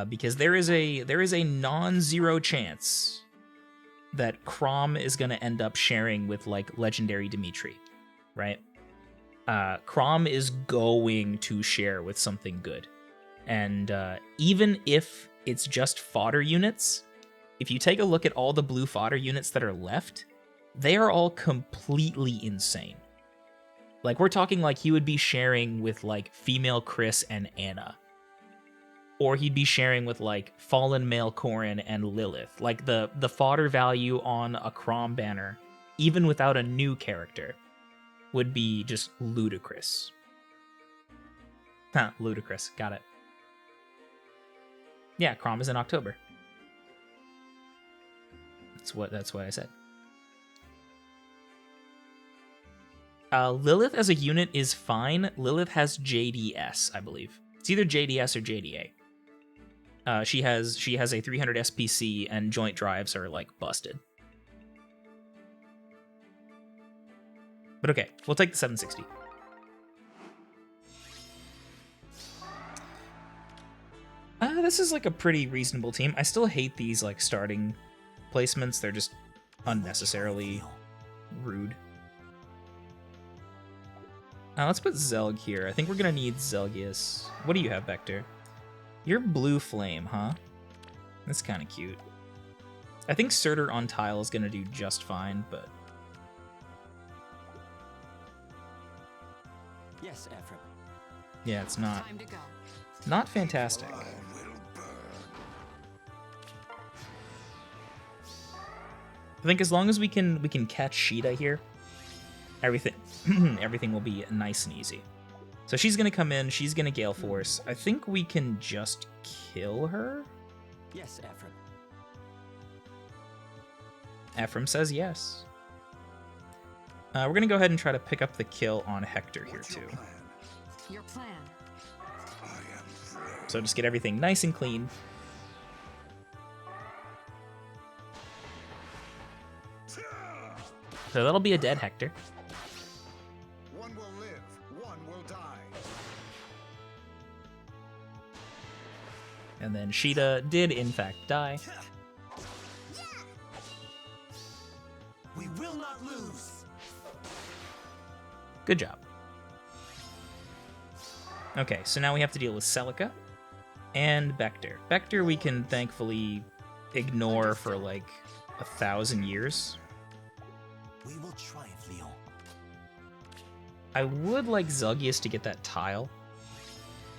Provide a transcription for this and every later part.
because there is a non-zero chance that Crom is going to end up sharing with like Legendary Dimitri, right? Crom is going to share with something good, and even if it's just fodder units, if you take a look at all the blue fodder units that are left, they are all completely insane. Like, we're talking like he would be sharing with like female Chris and Anna. Or he'd be sharing with like fallen male Corrin and Lilith. Like the fodder value on a Crom banner, even without a new character, would be just ludicrous. Huh, ludicrous. Got it. Yeah, Crom is in October. That's what I said. Lilith as a unit is fine. Lilith has JDS, I believe. It's either JDS or JDA. She has a 300 SPC, and joint drives are like busted. But okay, we'll take the 760. This is like a pretty reasonable team. I still hate these like starting placements. They're just unnecessarily rude. Let's put Zelg here. I think we're gonna need Zelgius. What do you have, Vector? You're Blue Flame, huh? That's kind of cute. I think Surtur on tile is gonna do just fine, but... Yes, Ephraim. Yeah, it's not fantastic. I think as long as we can catch Sheeta here, everything will be nice and easy. So she's gonna come in, she's gonna Gale Force. I think we can just kill her? Yes, Ephraim. Ephraim says yes. We're gonna go ahead and try to pick up the kill on Hector here too. Your plan. So just get everything nice and clean. So that'll be a dead Hector. One will live, one will die. And then Sheeta did in fact die. We will not lose. Good job. Okay, so now we have to deal with Celica and Vector. Vector we can thankfully ignore for like 1,000 years. We will triumph, Leon. I would like Zelgius to get that tile,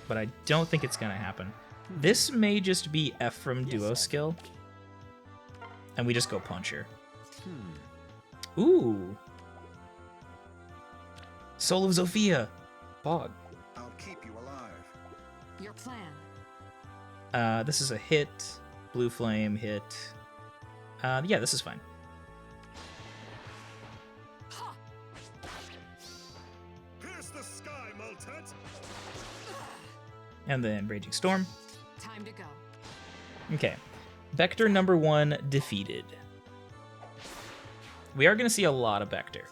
but I don't think it's gonna happen. This may just be Ephraim duo skill, and we just go Puncher. Ooh! Soul of Zofia! Bog. I'll keep you alive. Your plan. This is a hit. Blue Flame hit. Yeah, this is fine. Pierce the sky, Maltet! And then Raging Storm. Time to go. Okay. Vector number 1 defeated. We are going to see a lot of Vector.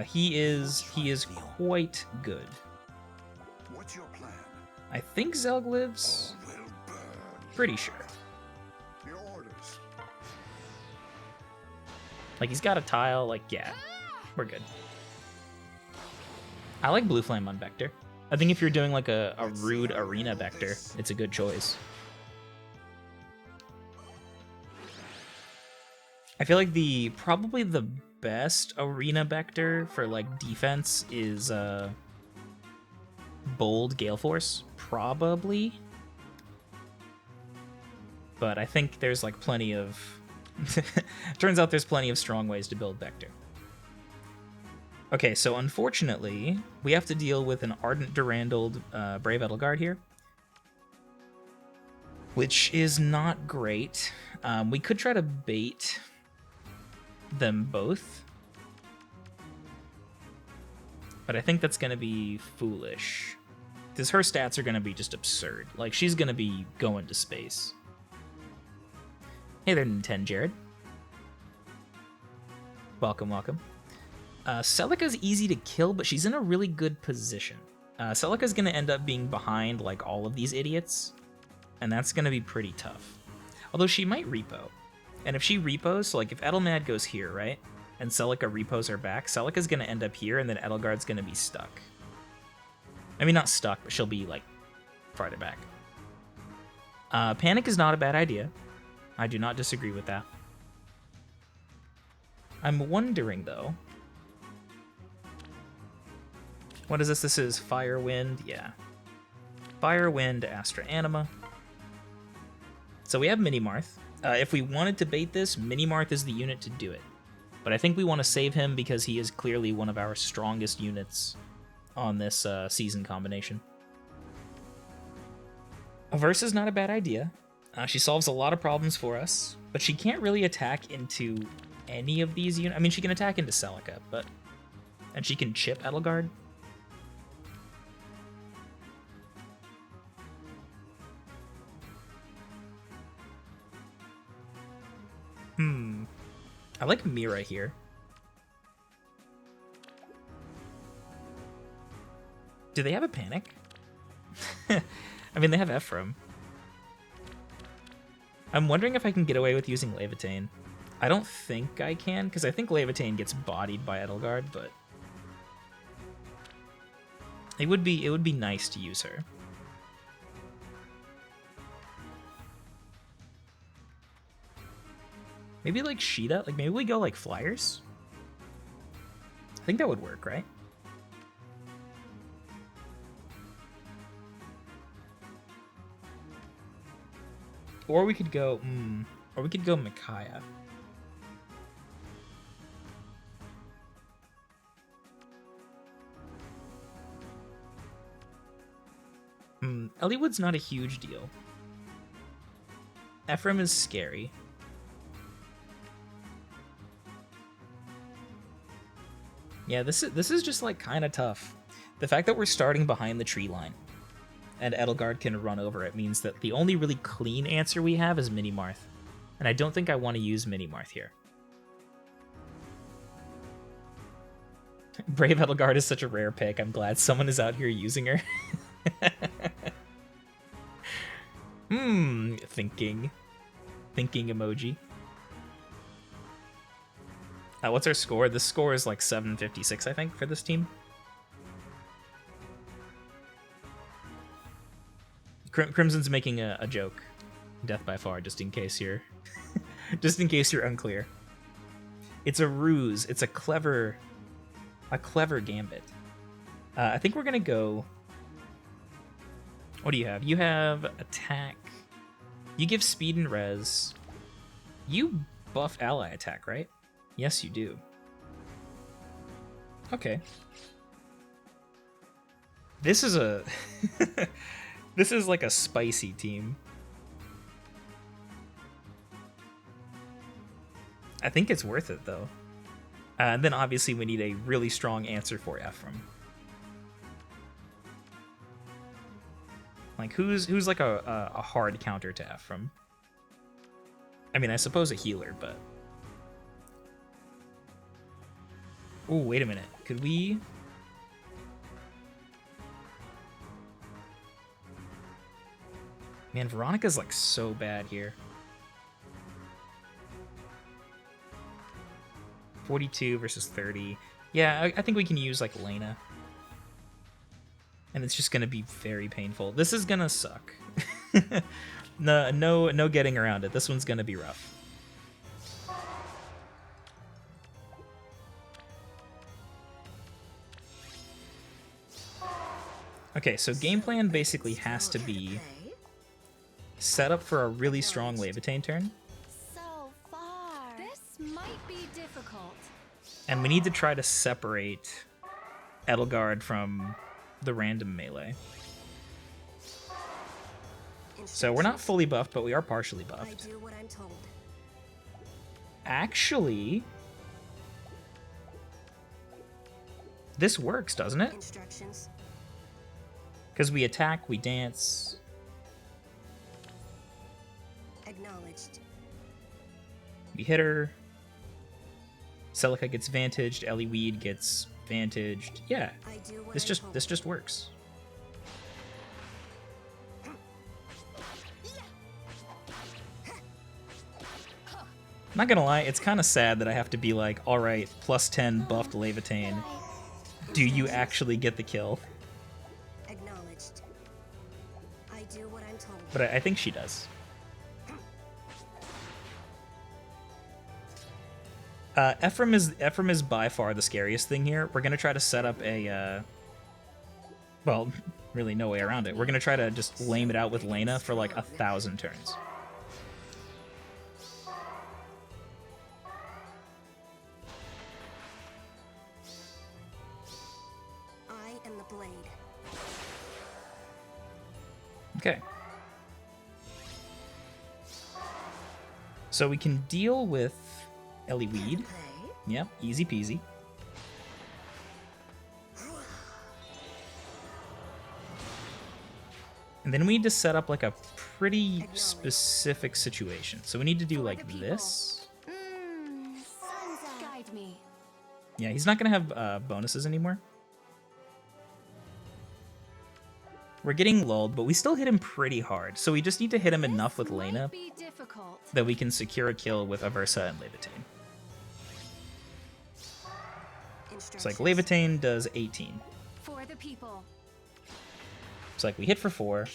He is quite good. What's your plan? I think Zelg lives. Will burn. Pretty sure. Your orders. Like, he's got a tile. Like, yeah, we're good. I like Blue Flame on Vector. I think if you're doing like a rude arena Vector, it's a good choice. I feel like probably the best arena Vector for like defense is Bold Gale Force, probably. But I think there's like plenty of turns out there's plenty of strong ways to build Vector. Okay, so unfortunately, we have to deal with an Ardent Durandal Brave Edelgard here, which is not great. We could try to bait them both, but I think that's going to be foolish, because her stats are going to be just absurd. Like, she's going to be going to space. Hey there, Nintendo Jared. Welcome, welcome. Celica's easy to kill, but she's in a really good position. Celica's going to end up being behind like all of these idiots, and that's going to be pretty tough. Although she might repo. And if she repos, so like if Edelmad goes here, right? And Celica repos her back, Celica's going to end up here, and then Edelgard's going to be stuck. I mean, not stuck, but she'll be, like, farther back. Panic is not a bad idea. I do not disagree with that. I'm wondering, though... What is this? This is Fire, Wind, yeah. Fire, Wind, Astra Anima. So we have Minimarth. If we wanted to bait this, Minimarth is the unit to do it. But I think we want to save him because he is clearly one of our strongest units on this season combination. Averse is not a bad idea. She solves a lot of problems for us, but she can't really attack into any of these units. I mean, she can attack into Celica, but... And she can chip Edelgard. I like Mira here. Do they have a panic? I mean, they have Ephraim. I'm wondering if I can get away with using Levitain. I don't think I can, because I think Levitain gets bodied by Edelgard, but... It would be nice to use her. Maybe like Sheeta? Like maybe we go like Flyers? I think that would work, right? Or we could go, or we could go Micaiah. Eliwood's not a huge deal. Ephraim is scary. Yeah, this is just like kind of tough. The fact that we're starting behind the tree line and Edelgard can run over it means that the only really clean answer we have is Minimarth. And I don't think I want to use Minimarth here. Brave Edelgard is such a rare pick. I'm glad someone is out here using her. Thinking emoji. What's our score? The score is like 756, I think, for this team. Crimson's making a joke. Death by far, just in case you're just in case you're unclear. It's a ruse. It's a clever gambit. I think we're gonna go. What do you have? You have attack. You give speed and res. You buff ally attack, right? Yes, you do. Okay. This is a... This is like a spicy team. I think it's worth it, though. And then obviously we need a really strong answer for Ephraim. Like, who's like a hard counter to Ephraim? I mean, I suppose a healer, but... Oh, wait a minute. Could we... Man, Veronica's like so bad here. 42 versus 30. Yeah, I think we can use like Lena. And it's just gonna be very painful. This is gonna suck. No getting around it. This one's gonna be rough. Okay, so game plan basically has to be set up for a really strong Levitain turn. So far. This might be difficult. And we need to try to separate Edelgard from the random melee. So we're not fully buffed, but we are partially buffed. I do what I'm told. Actually, this works, doesn't it? Instructions. Because we attack, we dance. Acknowledged. We hit her. Celica gets vantaged. Eliwood gets vantaged. Yeah, I do what this I'm just told. this just works. Yes! Not gonna lie, it's kind of sad that I have to be like, alright, plus 10 buffed Levitain. Do you actually get the kill? Acknowledged. I do what I'm told. But I think she does. Ephraim is by far the scariest thing here. We're gonna try to set up a well, really no way around it. We're gonna try to just lame it out with Lena for like 1,000 turns. I am the blade. Okay. So we can deal with Ellie Weed. Play. Yep, easy peasy. And then we need to set up like a pretty specific situation. So we need to do like this. Guide me. Yeah, he's not gonna have bonuses anymore. We're getting lulled, but we still hit him pretty hard. So we just need to hit him enough with Lena Be difficult. that we can secure a kill with Aversa and Levitain. It's like Levitain does 18. For the people. It's like we hit for 4.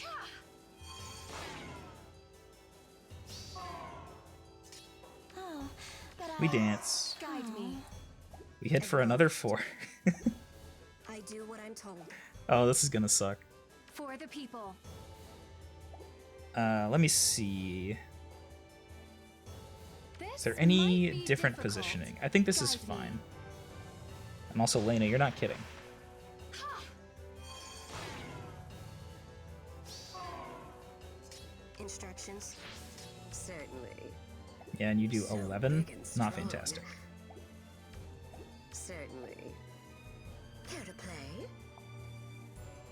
Oh, but We dance. guide me. We hit for another 4. I do what I'm told. Oh, this is gonna suck. For the people. Let me see. This Is there might any be different difficult. positioning? I think this is Guide me. fine. And also, Lena, you're not kidding. Instructions. Certainly. Yeah, and you do So 11? big and Not strong. fantastic. Certainly. Care to play?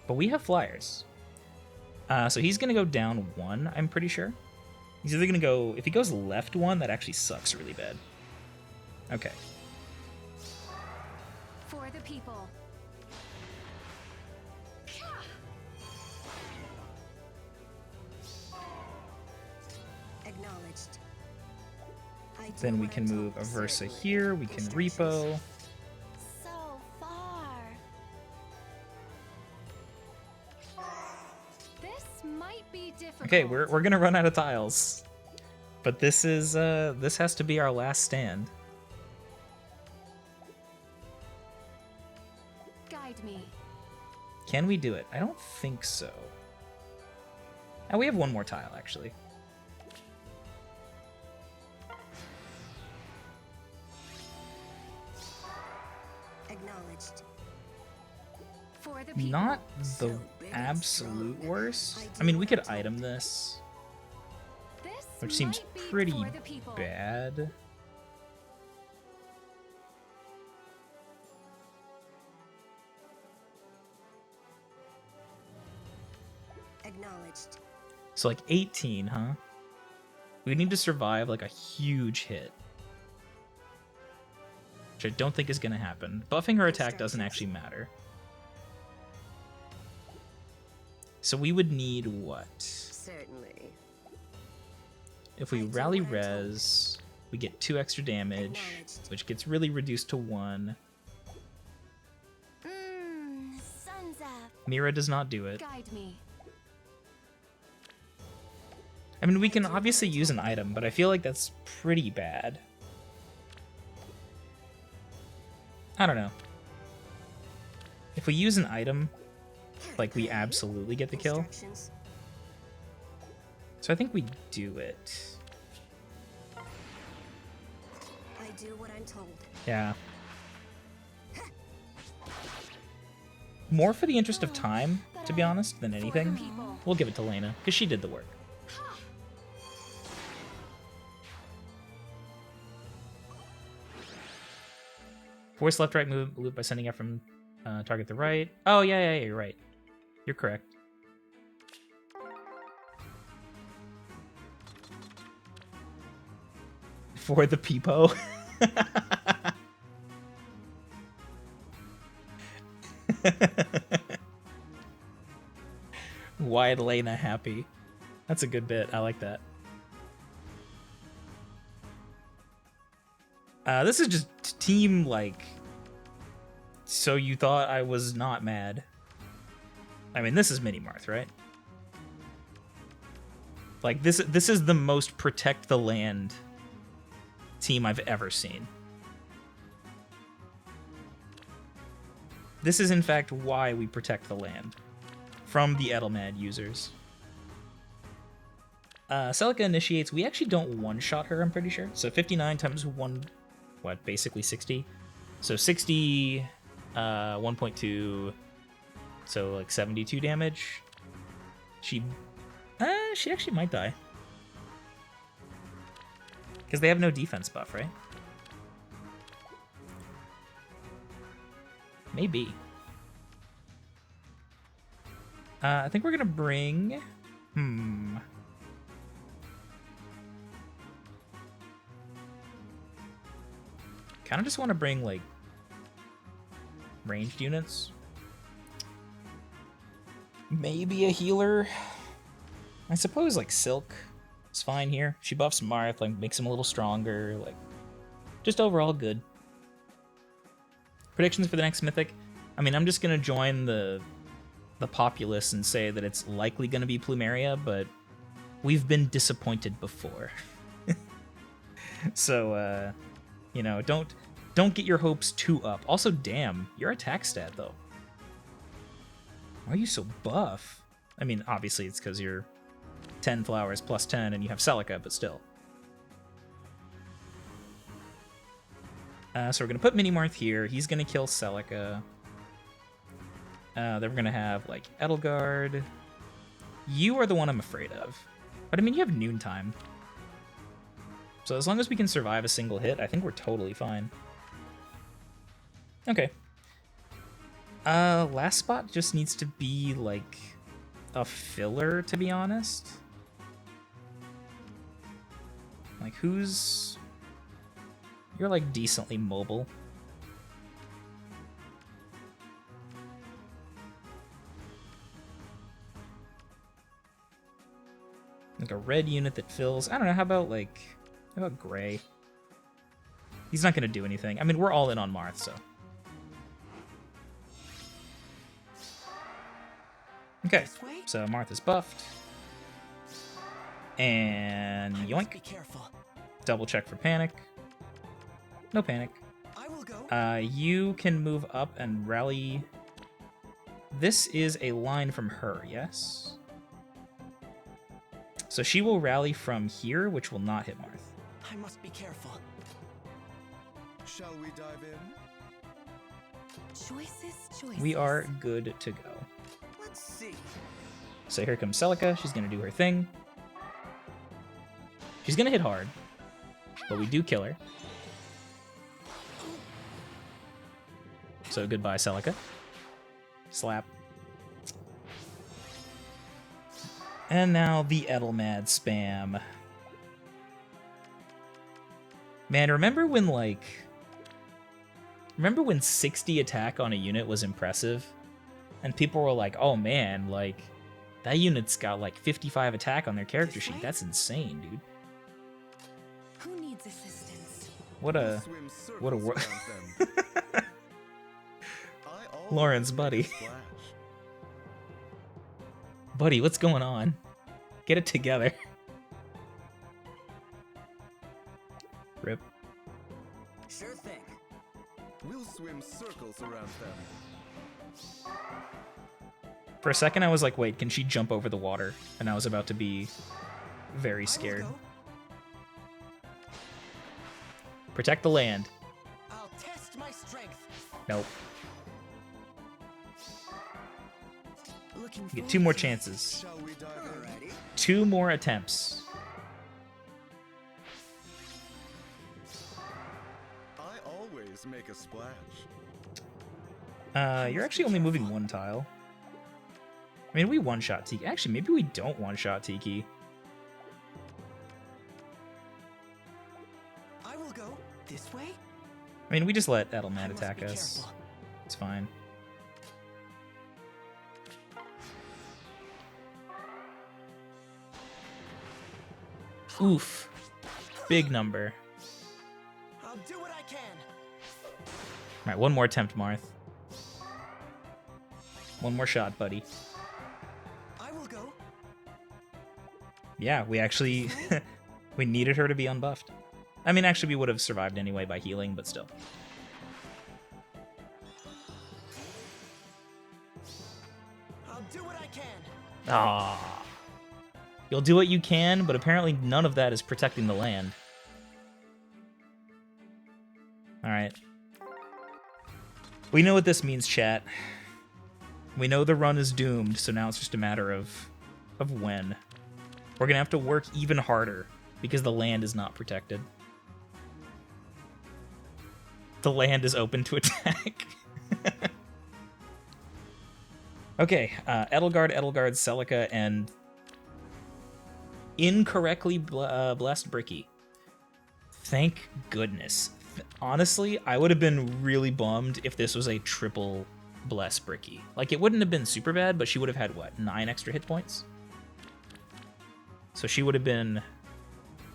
But we have flyers. So he's gonna go down 1, I'm pretty sure. He's either gonna go... If he goes left 1, that actually sucks really bad. Okay. For the people. Acknowledged. I do Then we what can I'm move told. Aversa Certainly. here. We can Instructions. repo. So far. This might be difficult. Okay, we're gonna run out of tiles. But this is this has to be our last stand. Guide me. Can we do it? I don't think so. Oh, we have one more tile actually. Acknowledged. For the people. Not the So big and absolute strong. worst. I I mean, do we what could I'm told. item this, This which seems might be pretty for the people. bad. Acknowledged. So like 18, huh? We need to survive like a huge hit. Which I don't think is gonna happen. Buffing her attack doesn't actually matter. So we would need what? Certainly. If we I do rally what I'm told. res, we get 2 extra damage, Acknowledged. which gets really reduced to 1. Sun's up. Mira does not do it. Guide me. I mean, we can obviously use an item, but I feel like that's pretty bad. I don't know. If we use an item, like, we absolutely get the kill. Instructions. So I think we do it. I do what I'm told. Yeah. More for the interest of time, to be honest, than anything. People. We'll give it to Lena, because she did the work. Force left right move loop by sending it from target the right. Oh, yeah, you're right. You're correct. For the peepo. Why Lena happy? That's a good bit. I like that. This is just team, like... So you thought I was not mad. I mean, this is Mini-Marth, right? Like, this is the most protect the land team I've ever seen. This is, in fact, why we protect the land from the Edelmad users. Celica initiates. We actually don't one-shot her, I'm pretty sure. So 59 times 1... What, basically 60? So 60, 1.2... So, like, 72 damage. She actually might die. Because they have no defense buff, right? Maybe. I think we're gonna bring... Kind of just want to bring, like, ranged units. Maybe a healer. I suppose, like, Silk is fine here. She buffs Marth, like, makes him a little stronger, like, just overall good. Predictions for the next Mythic? I mean, I'm just gonna join the populace and say that it's likely gonna be Plumeria, but we've been disappointed before. So, you know, don't get your hopes too up. Also, damn, your attack stat, though. Why are you so buff? I mean, obviously it's because you're 10 flowers plus 10 and you have Celica, but still. So we're going to put Mini-Marth here. He's going to kill Celica. Then we're going to have, like, Edelgard. You are the one I'm afraid of. But, I mean, you have Noontime. So as long as we can survive a single hit, I think we're totally fine. Okay. Last spot just needs to be, like, a filler, to be honest. Like, who's... You're, like, decently mobile. Like, a red unit that fills... I don't know, how about, like... How about gray? He's not gonna do anything. I mean, we're all in on Marth, so... Okay, so Marth is buffed. And yoink. Be careful. Double check for panic. No panic. I will go. You can move up and rally. This is a line from her, yes? So she will rally from here, which will not hit Marth. I must be careful. Shall we dive in? Choices. We are good to go. Let's see. So here comes Celica. She's going to do her thing. She's going to hit hard, but we do kill her. So goodbye, Celica. Slap. And now the Edelmad spam. Man, remember when, like... Remember when 60 attack on a unit was impressive? And people were like, oh man, like, that unit's got like 55 attack on their character sheet. That's insane, dude. Who needs assistance? What a We'll wor- swim circles around them. I always Lawrence, make a buddy. splash. Buddy, what's going on? Get it together. Rip. Sure thing. We'll swim circles around them. For a second, I was like, wait, can she jump over the water? And I was about to be very I will scared. go. Protect the land. I'll test my strength. Nope. Looking You get forward 2 more to chances. Shall we dive in? Alrighty. 2 more attempts. I always make a splash. You're actually only moving 1 tile. I mean, we one-shot Tiki. Actually, maybe we don't one-shot Tiki. I will go this way. I mean, we just let I Edelmad must attack be us. careful. It's fine. Oof. Big number. I'll do what I Alright, one more attempt, Marth. One more shot, buddy. I will go. Yeah, we actually... we needed her to be unbuffed. I mean, actually, we would have survived anyway by healing, but still. I'll do what I can. Ah. You'll do what you can, but apparently none of that is protecting the land. Alright. We know what this means, chat. We know the run is doomed, so now it's just a matter of when. We're gonna have to work even harder because the land is not protected. The land is open to attack. Okay, Edelgard, Celica, and incorrectly blessed Bricky. Thank goodness. Honestly, I would have been really bummed if this was a triple bless Bricky. Like, it wouldn't have been super bad, but she would have had, what, 9 extra hit points? So she would have been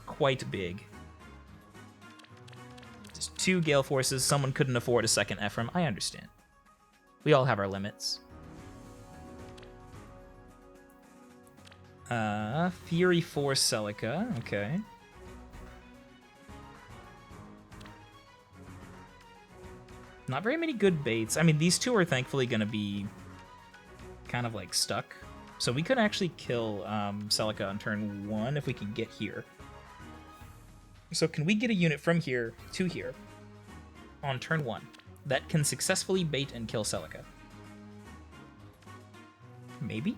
quite big. Just 2 Gale Forces, someone couldn't afford a second Ephraim. I understand. We all have our limits. Fury Force Celica, okay. Not very many good baits. I mean, these two are thankfully going to be kind of like stuck. So we could actually kill Celica on turn 1 if we can get here. So can we get a unit from here to here on turn 1 that can successfully bait and kill Celica? Maybe?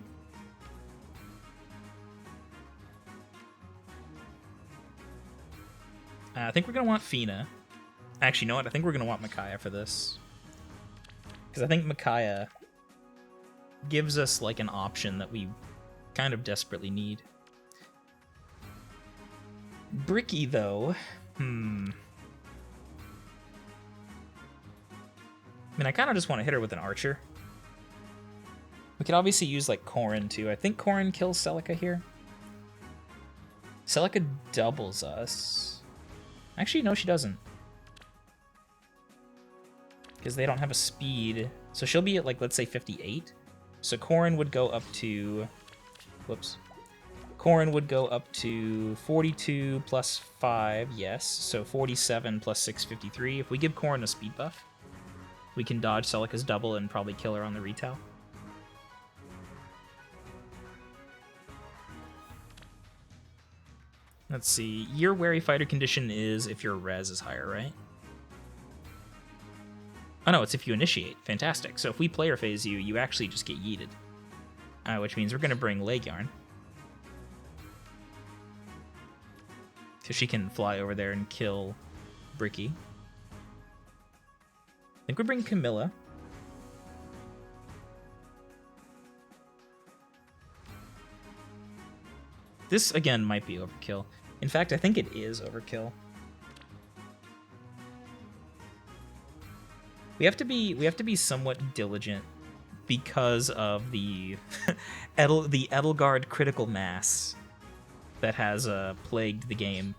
I think we're going to want Fina. Actually, you know what? I think we're going to want Micaiah for this. Because I think Micaiah gives us, like, an option that we kind of desperately need. Bricky, though. I mean, I kind of just want to hit her with an archer. We could obviously use, like, Corrin, too. I think Corrin kills Celica here. Celica doubles us. Actually, no, she doesn't. Because they don't have a speed. So she'll be at, like, let's say 58. So Corrin would go up to... Whoops. Corrin would go up to 42 plus 5, yes. So 47 plus 6, 53. If we give Corrin a speed buff, we can dodge Celica's double and probably kill her on the retail. Let's see. Your wary fighter condition is if your res is higher, right? Oh no, it's if you initiate. Fantastic. So if we player phase you, you actually just get yeeted. Which means we're going to bring Leg Yarn. So she can fly over there and kill Bricky. I think we bring Camilla. This, again, might be overkill. In fact, I think it is overkill. We have to be somewhat diligent because of the the Edelgard critical mass that has plagued the game.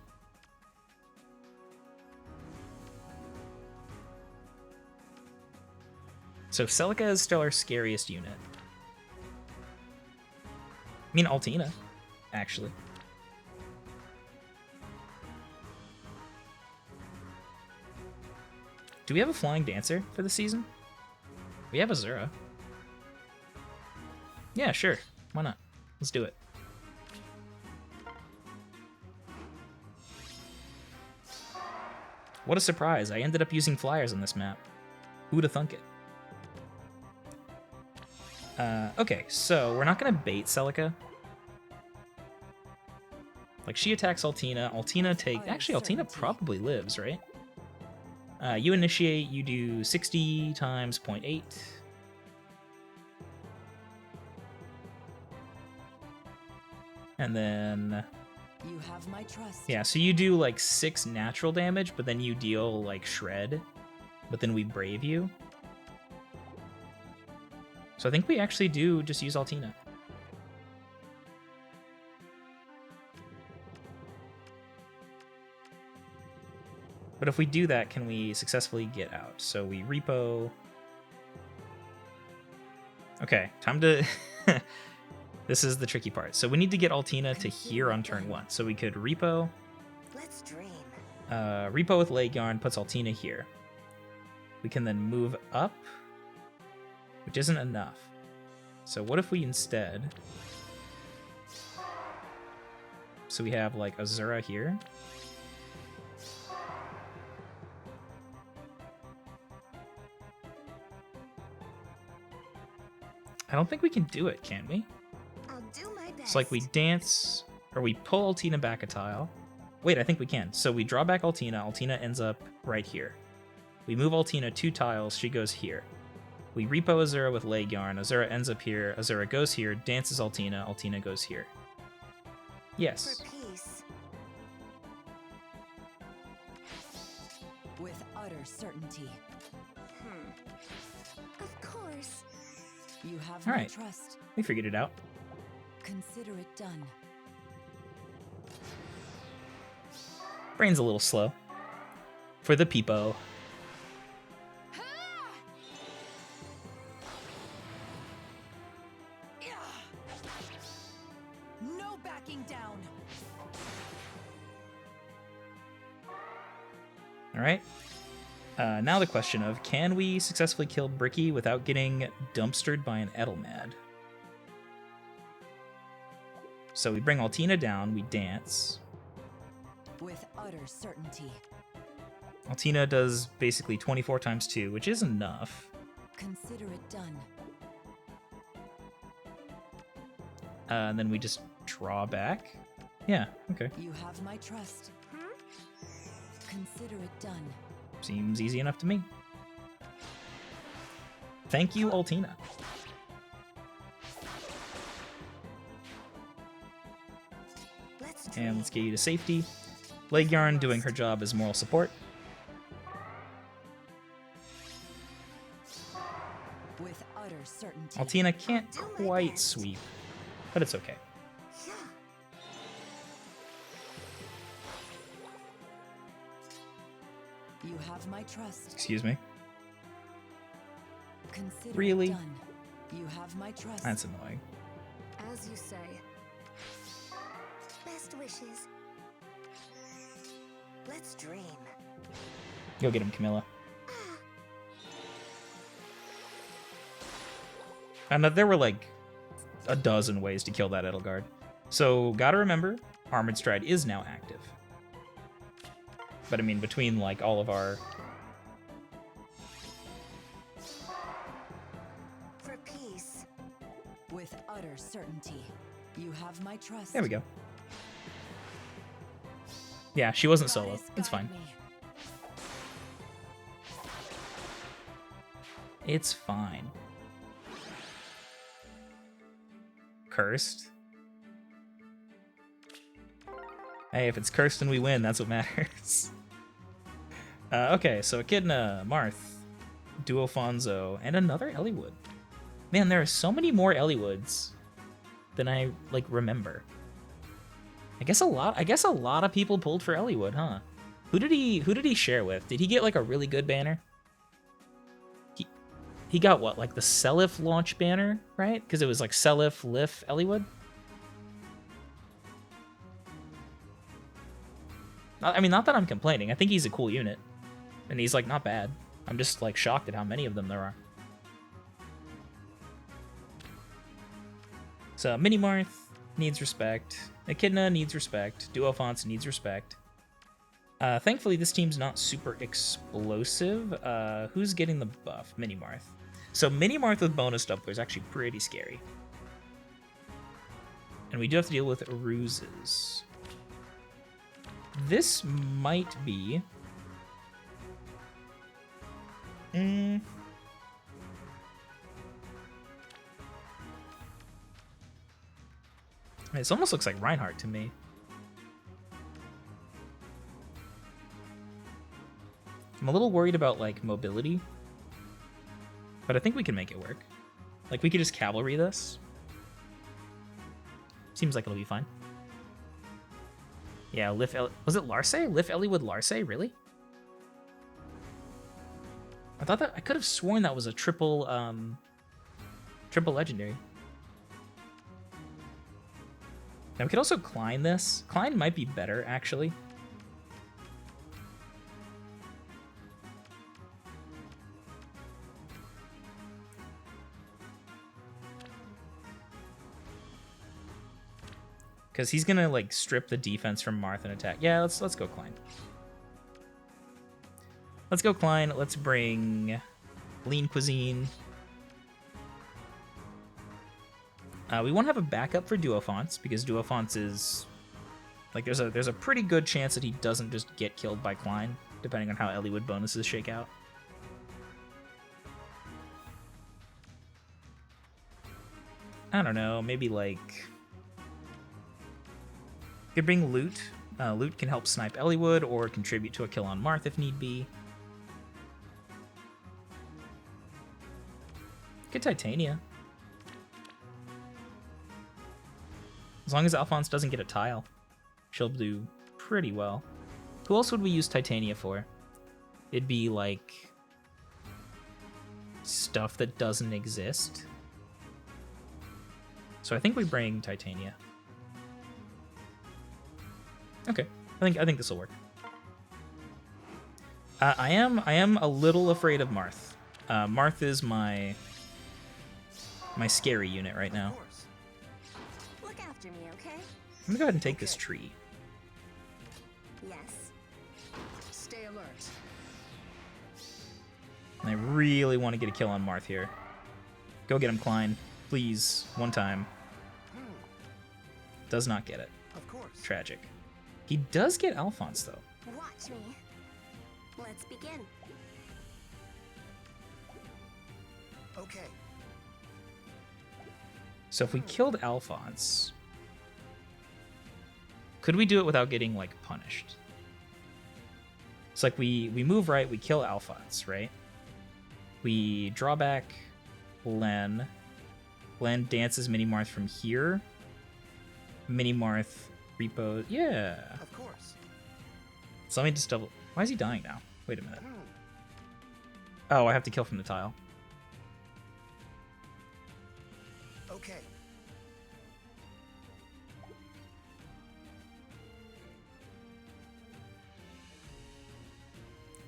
So Celica is still our scariest unit. I mean, Altina, actually. Do we have a Flying Dancer for the season? We have Azura. Yeah, sure. Why not? Let's do it. What a surprise. I ended up using flyers on this map. Who would have thunk it? Okay, so we're not going to bait Celica. Like, she attacks Altina. Altina actually, Altina probably lives, right? You initiate, you do 60 times 0.8. And then... You have my trust. Yeah, so you do like 6 natural damage, but then you deal like Shred. But then we Brave you. So I think we actually do just use Altina. But if we do that, can we successfully get out? So we repo. Okay, time to... This is the tricky part. So we need to get Altina to here on turn 1. So we could repo. Let's dream. Repo with Leg Yarn puts Altina here. We can then move up, which isn't enough. So what if we instead... So we have like Azura here. I don't think we can do it, can we? I'll do my best. It's like we dance, or we pull Altina back a tile. Wait, I think we can. So we draw back Altina. Altina ends up right here. We move Altina 2 tiles. She goes here. We repo Azura with Leg Yarn. Azura ends up here. Azura goes here, dances Altina. Altina goes here. Yes. For peace. With utter certainty. Of course. You have All my right. trust. We figured it out. Consider it done. Brain's a little slow. For the peepo. No backing down. All right. Now the question of, can we successfully kill Bricky without getting dumpstered by an Edelmad? So we bring Altina down, we dance. With utter certainty. Altina does basically 24 times 2, which is enough. Consider it done. And then we just draw back. Yeah, okay. You have my trust. Consider it done. Seems easy enough to me. Thank you, Altina. Let's And dream. let's get you to safety. Leg Yarn doing her job as moral support. With utter certainty. Altina can't quite sweep, but it's okay. You have my trust. Excuse me. Consider Really? it done. You have my trust. That's annoying. As you say. Best wishes. Let's dream. Go get him, Camilla. And there were like a dozen ways to kill that Edelgard. So gotta remember, Armored Stride is now active. But I mean, between like all of our... For peace. With utter certainty. You have my trust. There we go. Yeah, she wasn't solo. Goddess, It's guide fine. me. It's fine. Cursed. Hey, if it's cursed and we win, that's what matters. Okay, so Echidna, Marth, Duofonso, and another Elliewood. Man, there are so many more Elliewoods than I like remember. I guess a lot of people pulled for Elliewood, huh? Who did he share with? Did he get like a really good banner? He got what, like the Selif launch banner, right? Because it was like Selif, Lif, Elliewood. I mean, not that I'm complaining. I think he's a cool unit. And he's like not bad. I'm just like shocked at how many of them there are. So Mini Marth needs respect. Echidna needs respect. Duofonce needs respect. Thankfully, this team's not super explosive. Who's getting the buff? Mini Marth. So Mini Marth with bonus doubler is actually pretty scary. And we do have to deal with ruses. This might be... This almost looks like Reinhardt to me. I'm a little worried about, like, mobility. But I think we can make it work. Like, we could just cavalry this. Seems like it'll be fine. Yeah, was it Larce? Lif Elliewood Larce? Really? I could have sworn that was a triple legendary. Now we could also Klein this. Klein might be better, actually. Because he's gonna like strip the defense from Marth and attack. Yeah, let's go Klein. Let's go Klein. Let's bring Lean Cuisine. We won't have a backup for Duofonts because Duofonts is like there's a pretty good chance that he doesn't just get killed by Klein, depending on how Eliwood bonuses shake out. I don't know, maybe like could bring Loot. Loot can help snipe Eliwood or contribute to a kill on Marth if need be. Get Titania. As long as Alphonse doesn't get a tile, she'll do pretty well. Who else would we use Titania for? It'd be like stuff that doesn't exist. So I think we bring Titania. Okay, I think this will work. I am a little afraid of Marth. Marth is my scary unit right now. Look after me, okay? I'm gonna go ahead and take this tree. Yes. Stay alert. And I really want to get a kill on Marth here. Go get him, Klein. Please, one time. Does not get it. Of course. Tragic. He does get Alphonse, though. Watch me. Let's begin. Okay. So if we killed Alphonse, could we do it without getting, like, punished? It's like we move right, we kill Alphonse, right? We draw back Len. Len dances Mini-Marth from here. Mini-Marth repos. Yeah. Of course. So let me just double. Why is he dying now? Wait a minute. Oh, I have to kill from the tile. Okay.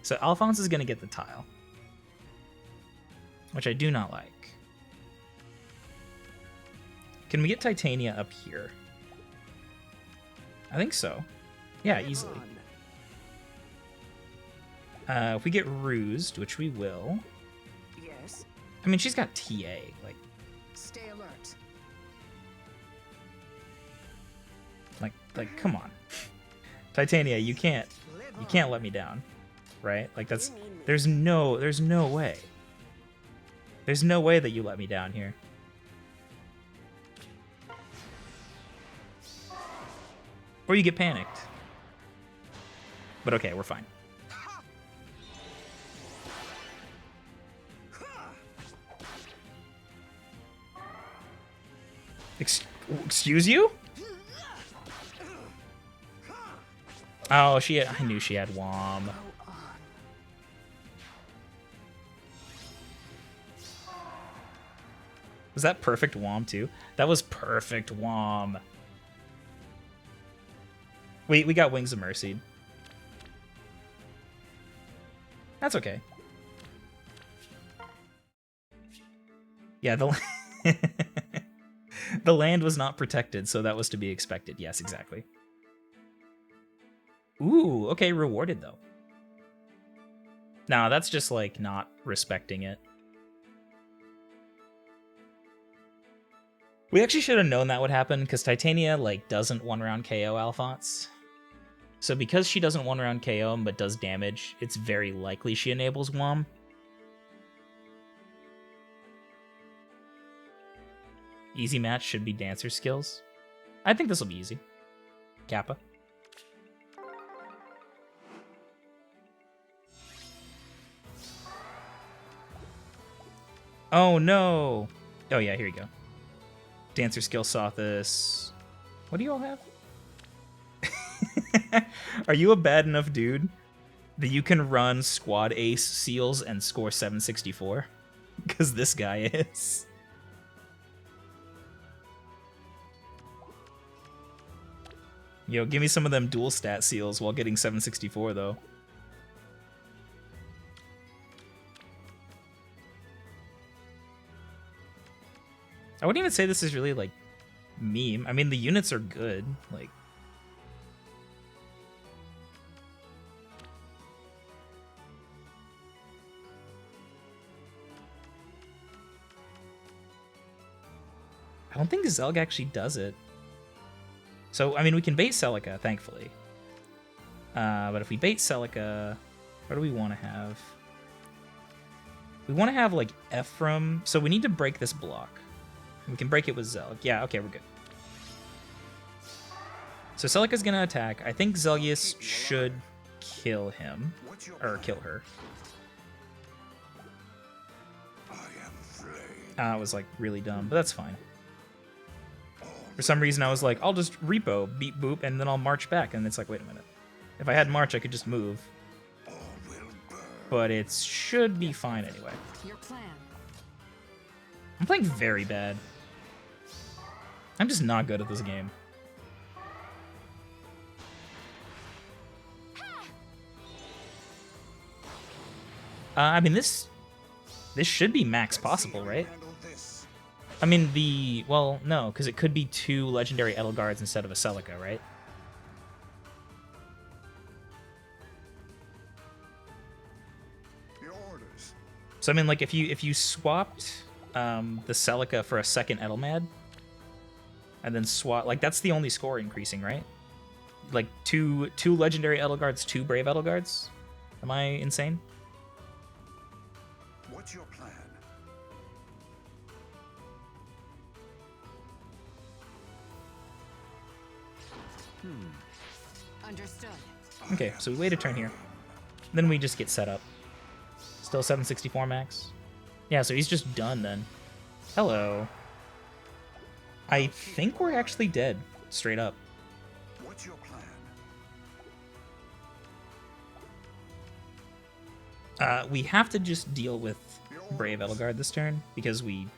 So Alphonse is going to get the tile, which I do not like. Can we get Titania up here? I think so. Yeah, easily. If we get Rused, which we will. Yes. I mean, she's got TA. Like, Stay alert. come on. Titania, you can't let me down. Right? Like that's there's no way. There's no way that you let me down here. Or you get panicked. But okay, we're fine. Excuse you? Oh, I knew she had Wom. Was that perfect Wom too? That was perfect Wom. We got Wings of Mercy. That's okay. Yeah, the land was not protected, so that was to be expected. Yes, exactly. Ooh, okay, rewarded though. Nah, that's just like not respecting it. We actually should have known that would happen because Titania like doesn't one round KO Alphonse. So because she doesn't one round KO him but does damage, it's very likely she enables Wom. Easy match should be dancer skills. I think this will be easy. Kappa. Oh no! Oh yeah, here you go. Dancer skill Sothis. What do you all have? Are you a bad enough dude that you can run squad ace seals and score 764. Because this guy is. Yo, give me some of them dual stat seals while getting 764 though. I wouldn't even say this is really like meme. I mean, the units are good. Like, I don't think Zelg actually does it. So, I mean, we can bait Celica, thankfully. But if we bait Celica, what do we want to have? We want to have, like, Ephraim. So we need to break this block. We can break it with Zelg. Yeah, okay, we're good. So Celica's going to attack. I think Zelgius should kill him. Or kill her. It was, like, really dumb, but that's fine. For some reason, I was like, I'll just repo, beat boop, and then I'll march back. And it's like, wait a minute. If I had march, I could just move. But it should be fine anyway. Your plan. I'm playing very bad. I'm just not good at this game. I mean, this should be max possible, right? I mean, well, no, because it could be 2 legendary Edelgards instead of a Celica, right? Your orders. So I mean, like, if you swapped the Celica for a second Edelmad, and then swap, like, that's the only score increasing, right? Like, two legendary Edelgards, 2 brave Edelgards? Am I insane? What's your plan? Understood. Okay, so we wait a turn here. Then we just get set up. Still 764 max. Yeah, so he's just done then. Hello. I think we're actually dead, straight up. What's your plan? We have to just deal with Brave Edelgard this turn, because we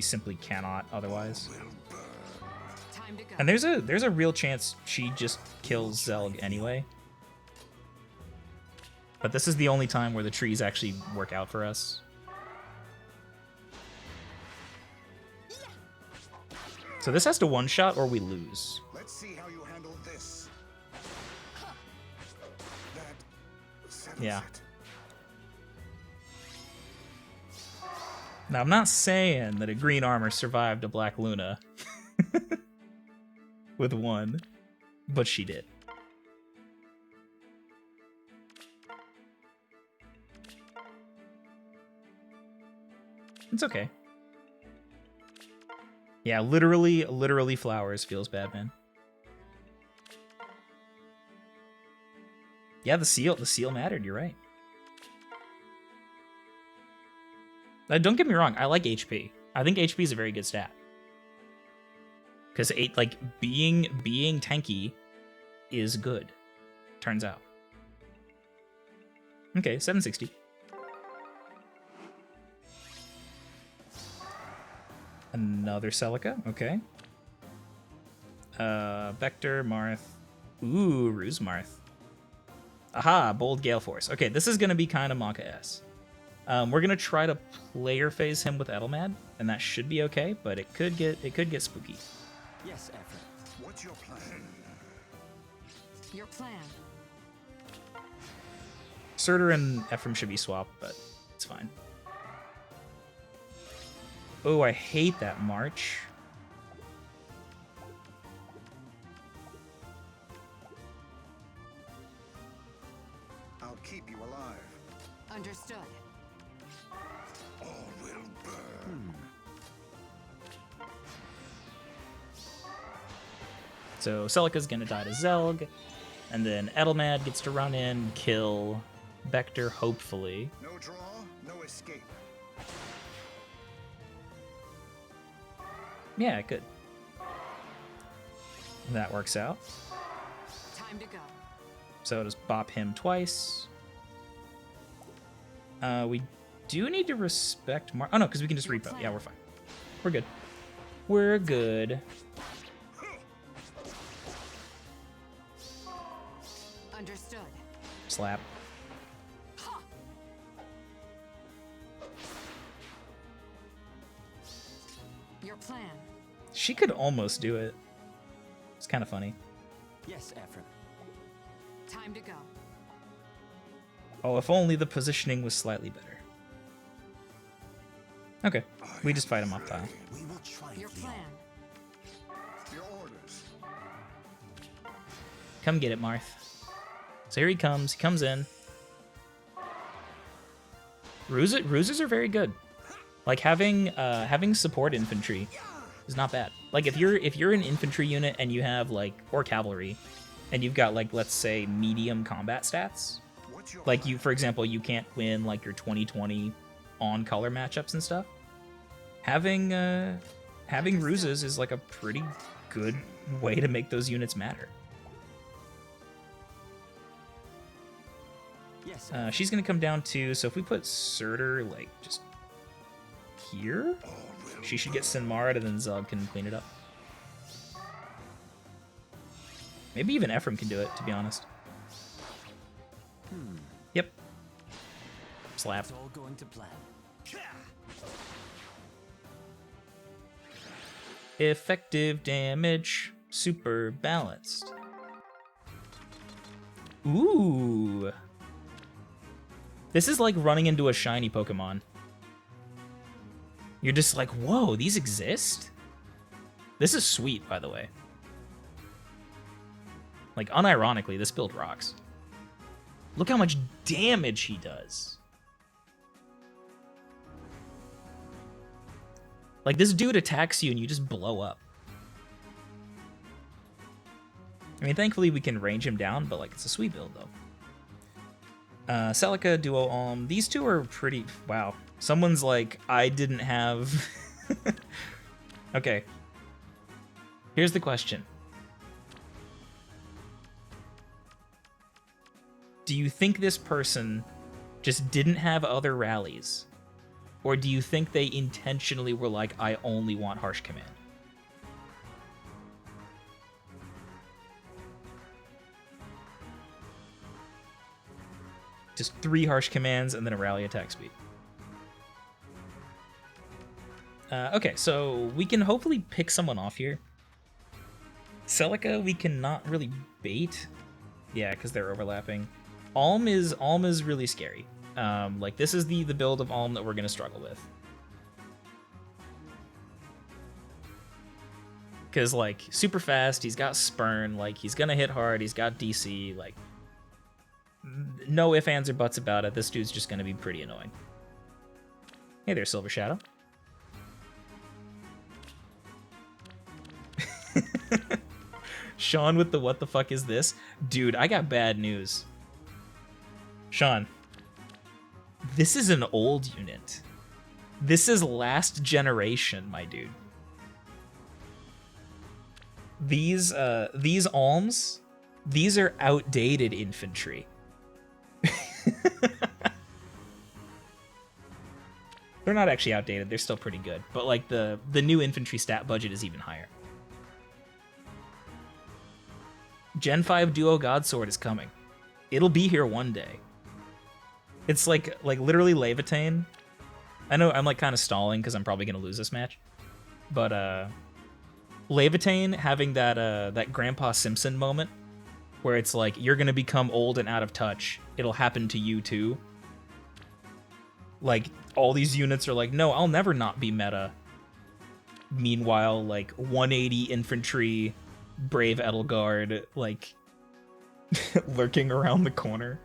simply cannot otherwise. Time to go. And there's a real chance she just kills Zelg anyway. But this is the only time where the trees actually work out for us. So this has to one-shot or we lose. Let's see how you handle this. That settles Yeah. it. Now, I'm not saying that a green armor survived a black Luna with 1, but she did. It's okay. Yeah, literally flowers feels bad, man. Yeah, the seal mattered, you're right. Don't get me wrong, I like HP. I think HP is a very good stat. Because like being tanky is good, turns out. Okay, 760. Another Celica, okay. Vector, Marth. Ooh, Ruse Marth. Aha, Bold Gale Force. Okay, this is gonna be kind of Maka-S. We're gonna try to player phase him with Edelmad, and that should be okay, but it could get spooky. Yes, Ephraim. What's your plan? Your plan. Surtur and Ephraim should be swapped, but it's fine. Oh, I hate that march. I'll keep you alive. Understood. All will burn. So Celica's gonna die to Zelg, and then Edelmad gets to run in, kill Vector, hopefully. No draw, no escape. Yeah, good. That works out. Time to go. So just bop him twice. We do need to respect Oh, no, because we can just repo. Yeah, we're fine. We're good. We're good. Understood. Slap. Your plan. She could almost do it. It's kind of funny. Yes, Ephraim. Time to go. Oh, if only the positioning was slightly better. Okay, we just fight him off tile. We will try Your plan. Your orders. Come get it, Marth. So here he comes. He comes in. Ruses are very good. Like having support infantry is not bad. Like if you're an infantry unit and you have like or cavalry, and you've got like let's say medium combat stats, What's your like plan? you for example you can't win like your 2020 on color matchups and stuff. Having ruses is like a pretty good way to make those units matter. Yes. She's gonna come down too, so if we put Surtur like just here, she should get Sinmara, and then Zug can clean it up. Maybe even Ephraim can do it, to be honest. Yep. Slap. It's all going to plan. Effective damage, super balanced. Ooh. This is like running into a shiny Pokemon. You're just like, whoa, these exist? This is sweet, by the way. Like, unironically, this build rocks. Look how much damage he does. Like, this dude attacks you and you just blow up. I mean, thankfully we can range him down, but, like, it's a sweet build, though. Celica, Duo Alm. These two are pretty... Wow. Someone's like, I didn't have... Okay. Here's the question. Do you think this person just didn't have other rallies? Or do you think they intentionally were like, I only want Harsh Command? Just 3 Harsh Commands and then a rally attack speed. Okay, so we can hopefully pick someone off here. Celica, we cannot really bait. Yeah, because they're overlapping. Alm is really scary. Like, this is the build of Alm that we're going to struggle with. Because, like, super fast, he's got Spurn, like, he's going to hit hard, he's got DC, like, no ifs, ands, or buts about it. This dude's just going to be pretty annoying. Hey there, Silver Shadow. Sean with the what the fuck is this? Dude, I got bad news. Sean, this is an old unit. This is last generation, my dude. These alms, these are outdated infantry. They're not actually outdated, they're still pretty good. But like the new infantry stat budget is even higher. Gen 5 Duo Godsword is coming. It'll be here one day. It's like literally Levitain. I know I'm like kind of stalling because I'm probably gonna lose this match. But Levitain having that Grandpa Simpson moment where it's like you're gonna become old and out of touch. It'll happen to you too. Like all these units are like, no, I'll never not be meta. Meanwhile, like 180 infantry, Brave Edelgard, like lurking around the corner.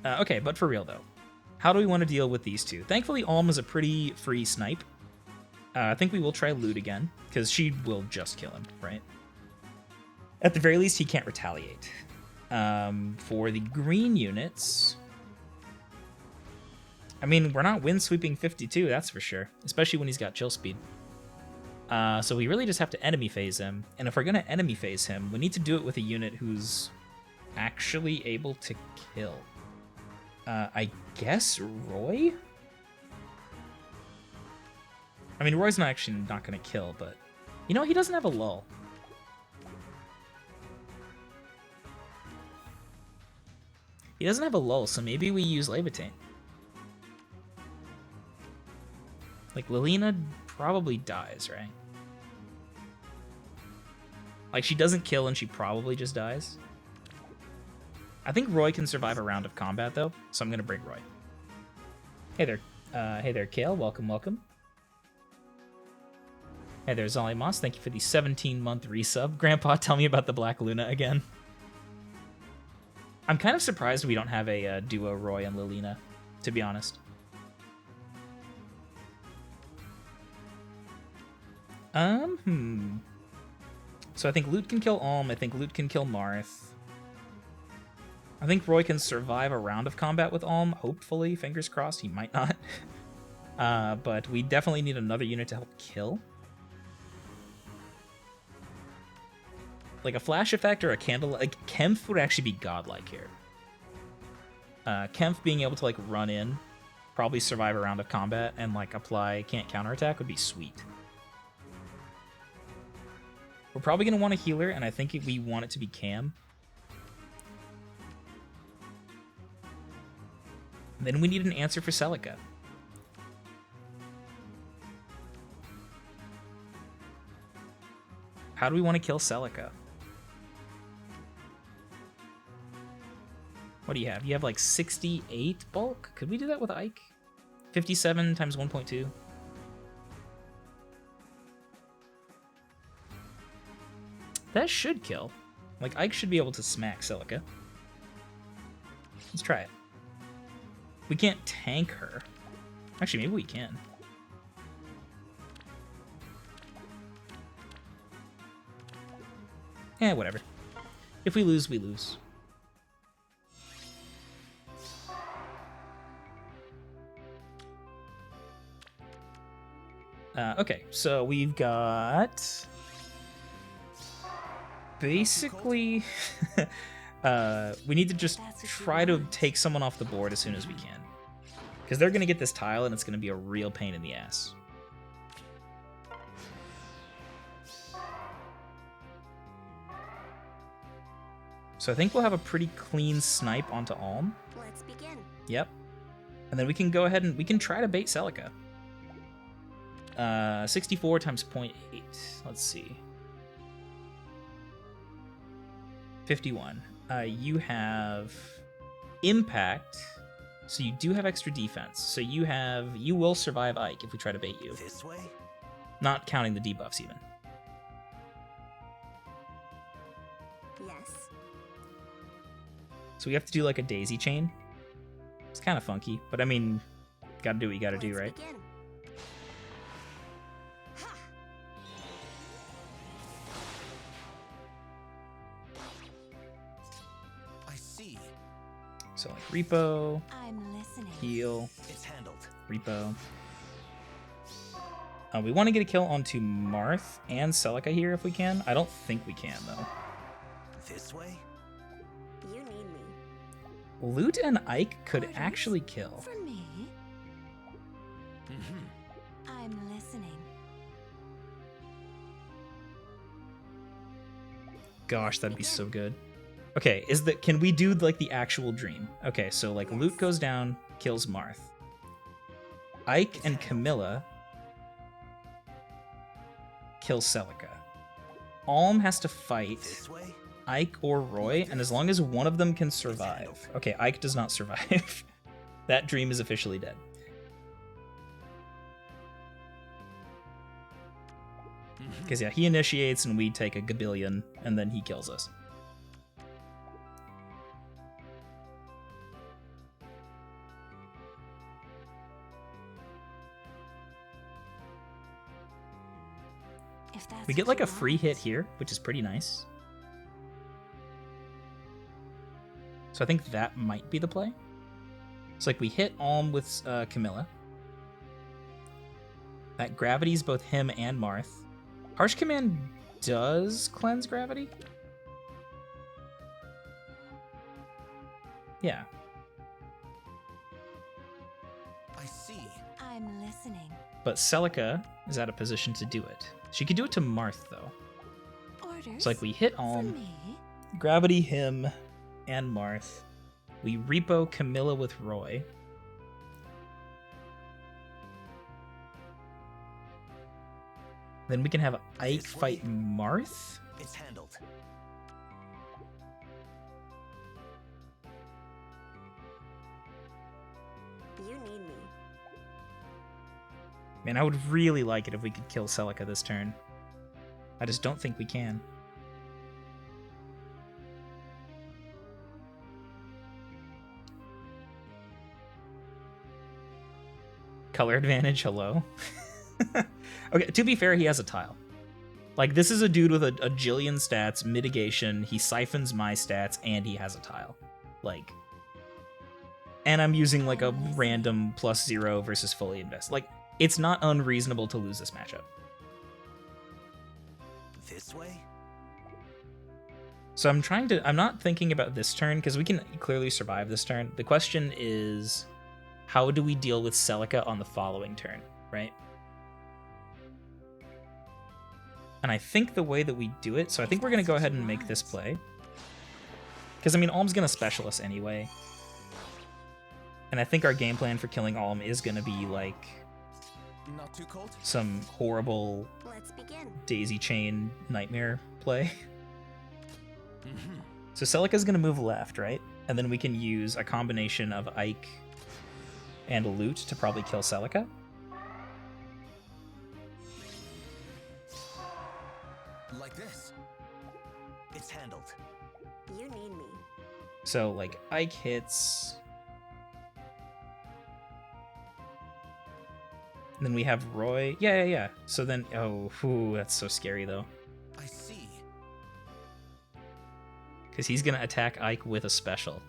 Okay, but for real though, how do we want to deal with these two? Thankfully, Alm is a pretty free snipe. I think we will try Loot again, because she will just kill him, right? At the very least, he can't retaliate. For the green units, I mean, we're not wind sweeping 52, that's for sure, especially when he's got chill speed. So we really just have to enemy phase him, and if we're going to enemy phase him, we need to do it with a unit who's actually able to kill? I guess Roy? I mean, Roy's not gonna kill, but... You know, he doesn't have a lull. He doesn't have a lull, so maybe we use Levitate. Like, Lilina probably dies, right? Like, she doesn't kill and she probably just dies. I think Roy can survive a round of combat, though, so I'm gonna bring Roy. Hey there, Kale. Welcome, welcome. Hey there, Zolly Moss. Thank you for the 17-month resub. Grandpa, tell me about the Black Luna again. I'm kind of surprised we don't have a duo Roy and Lilina, to be honest. So I think Lute can kill Alm. I think Lute can kill Marth. I think Roy can survive a round of combat with Alm. Hopefully, fingers crossed. He might not. But we definitely need another unit to help kill. Like a flash effect or a candle. Like Kempf would actually be godlike here. Kempf being able to like run in, probably survive a round of combat, and like apply can't counterattack would be sweet. We're probably going to want a healer, and I think we want it to be Cam. And then we need an answer for Celica. How do we want to kill Celica? What do you have? You have like 68 bulk? Could we do that with Ike? 57 times 1.2. That should kill. Like, Ike should be able to smack Celica. Let's try it. We can't tank her. Actually, maybe we can. Eh, whatever. If we lose, we lose. Okay, so we've got... Basically, we need to just try to take someone off the board as soon as we can. Because they're going to get this tile, and it's going to be a real pain in the ass. So I think we'll have a pretty clean snipe onto Alm. Let's begin. Yep. And then we can go ahead and we can try to bait Celica. 64 times 0.8. Let's see. 51. You have impact, so you do have extra defense. So you will survive Ike if we try to bait you. This way? Not counting the debuffs even. Yes. So we have to do like a daisy chain. It's kind of funky, but I mean, gotta do what you gotta do, right? Begin. Ha! I see. So like repo, I'm listening. heal, It's handled. repo. We want to get a kill onto Marth and Celica here if we can. I don't think we can though. This way? You need me. Lute and Ike could Orders actually kill. For me? Mm-hmm. I'm listening. Gosh, that'd be so good. Okay, can we do like the actual dream? Okay, so like Lute goes down, kills Marth. Ike and Camilla kill Celica. Alm has to fight This way? Ike or Roy, and as long as one of them can survive. Okay, Ike does not survive. That dream is officially dead. Because yeah, he initiates and we take a gabillion, and then he kills us. If that's We get what like a you free want. hit here, which is pretty nice. So I think that might be the play. It's like we hit Alm with Camilla. That gravity's both him and Marth. Harsh Command does cleanse gravity. Yeah. I see. I'm listening. But Celica is out of position to do it. She could do it to Marth, though. Orders. It's like we hit for Alm, me. Gravity him, and Marth. We repo Camilla with Roy. Then we can have Ike This fight way. Marth? It's handled. You need me. Man, I would really like it if we could kill Celica this turn. I just don't think we can. Color advantage, hello. Okay, to be fair, he has a tile. Like, this is a dude with a jillion stats, mitigation, he siphons my stats, and he has a tile. Like, and I'm using like a random +0 versus fully invest. Like, it's not unreasonable to lose this matchup. This way? So I'm not thinking about this turn, because we can clearly survive this turn. The question is, how do we deal with Celica on the following turn, right? And I think the way that we do it, so I think we're going to go ahead and make this play. Because, I mean, Alm's going to special us anyway. And I think our game plan for killing Alm is going to be, like, Not too cold? some horrible Let's begin. daisy chain nightmare play. Mm-hmm. So Celica's going to move left, right? And then we can use a combination of Ike and Loot to probably kill Celica. Like this. It's handled. You need me. So, like, Ike hits. And then we have Roy. Yeah. So then, that's so scary, though. I see. Because he's going to attack Ike with a special.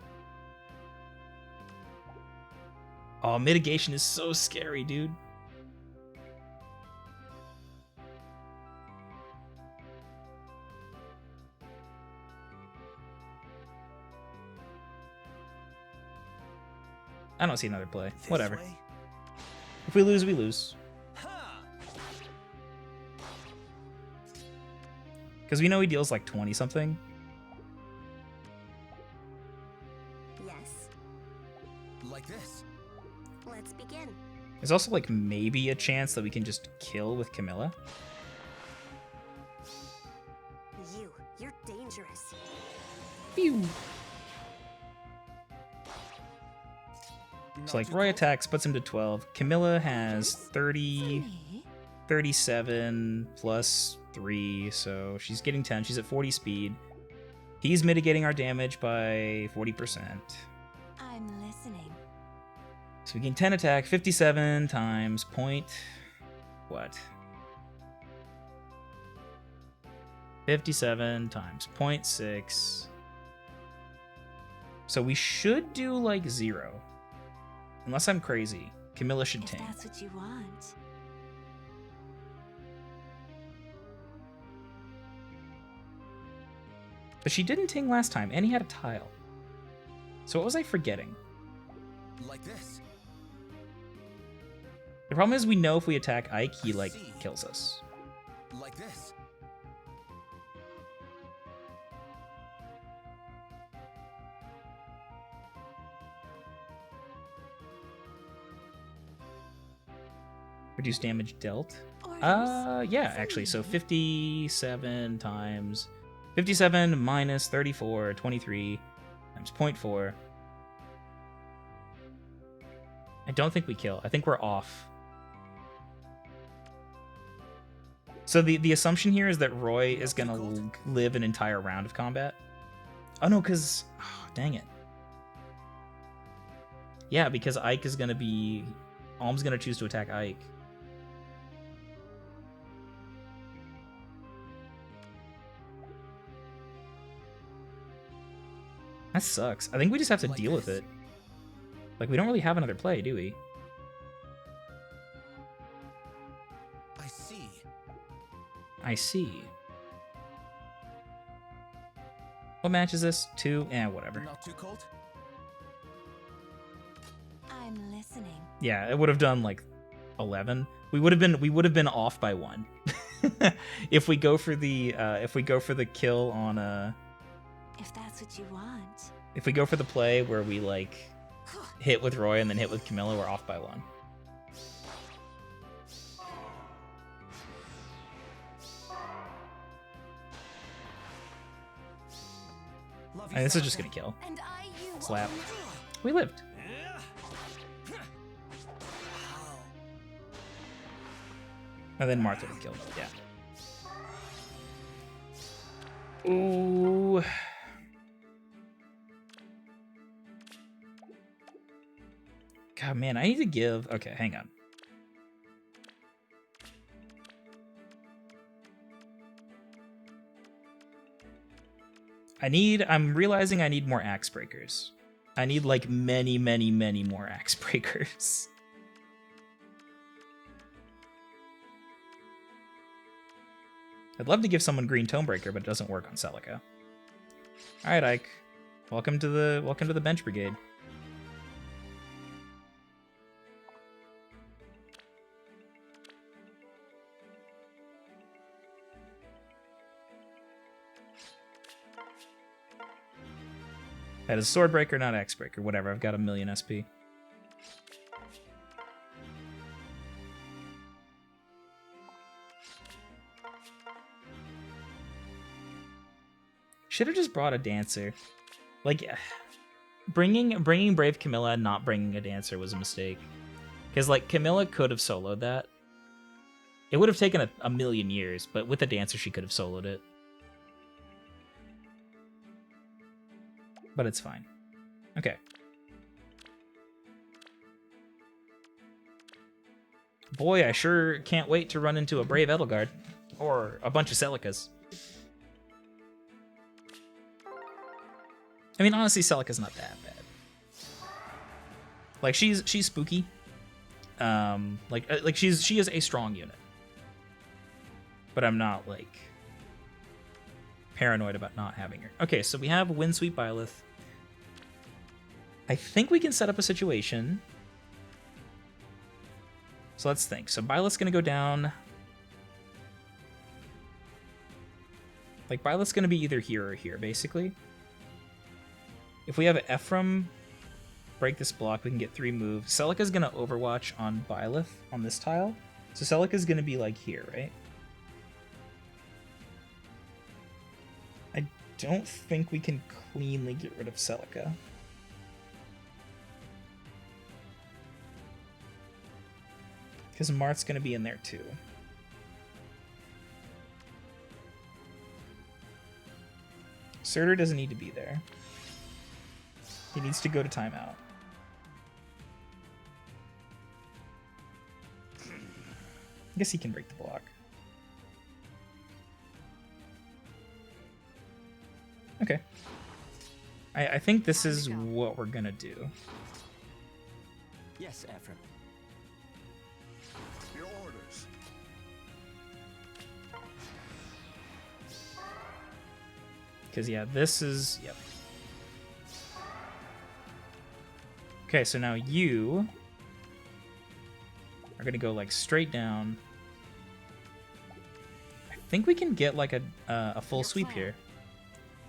Oh, mitigation is so scary, dude. I don't see another play. This Whatever. way? If we lose, we lose. Ha! Because we know he deals like 20 something. Yes. Like this. Let's begin. There's also like maybe a chance that we can just kill with Camilla. You're dangerous. Phew. Not So like too Roy cold? attacks, puts him to 12. Camilla has 30, Me? 37 plus 3, so she's getting 10. She's at 40 speed. He's mitigating our damage by 40%. I'm listening. So we gain 10 attack, 57 times point... What? 57 times 0.6. So we should do like 0. Unless I'm crazy. Camilla should If tank. that's what you want. But she didn't ting last time, and he had a tile. So what was I forgetting? Like this. The problem is we know if we attack Ike, he like kills us. Like this. Reduce damage dealt. Orders. Yeah, actually. So 57 times 57 minus 34, 23 times 0.4. I don't think we kill. I think we're off. So the assumption here is that Roy is gonna live an entire round of combat. Oh no, because dang it. Yeah, because Ike is gonna be. Alm's gonna choose to attack Ike. That sucks. I think we just have to Like deal with this. it. Like, we don't really have another play, do we? I see. I see. What match is this? 2? Eh, whatever. Not too cold? I'm listening. Yeah, it would have done like 11. We would have been off by 1. if we go for the kill on If that's what you want. if we go for the play where we like hit with Roy and then hit with Camilla, we're off by 1. Love And this is just gonna kill. And I you Slap. only. We lived. And then Martha would kill. Yeah. Ooh. God, man, I need to give... Okay, hang on. I'm realizing I need more axe breakers. I need like many, many, many more axe breakers. I'd love to give someone green Tonebreaker, but it doesn't work on Celica. All right, Ike. Welcome to the bench brigade. That is Swordbreaker, not Axebreaker. Whatever, I've got 1,000,000 SP. Should have just brought a dancer. Like, bringing Brave Camilla and not bringing a dancer was a mistake. Because, like, Camilla could have soloed that. It would have taken a million years, but with a dancer she could have soloed it. But it's fine. Okay. Boy, I sure can't wait to run into a Brave Edelgard. Or a bunch of Celicas. I mean, honestly, Celica's not that bad. Like, she's spooky. Like she is a strong unit. But I'm not, like, paranoid about not having her. Okay, so we have Windsweep Byleth. I think we can set up a situation. So let's think. So Byleth's gonna go down. Like, Byleth's gonna be either here or here, basically. If we have Ephraim break this block, we can get 3 moves. Celica's gonna Overwatch on Byleth on this tile. So Celica's gonna be, like, here, right? I don't think we can cleanly get rid of Celica. Because Marth's gonna be in there too. Surtur doesn't need to be there. He needs to go to timeout. I guess he can break the block. Okay. I think this is what we're gonna do. Yes, Ephraim. Your orders. Because, yeah, this is... Yep. Okay, so now you are going to go, like, straight down. I think we can get, like, a full sweep here.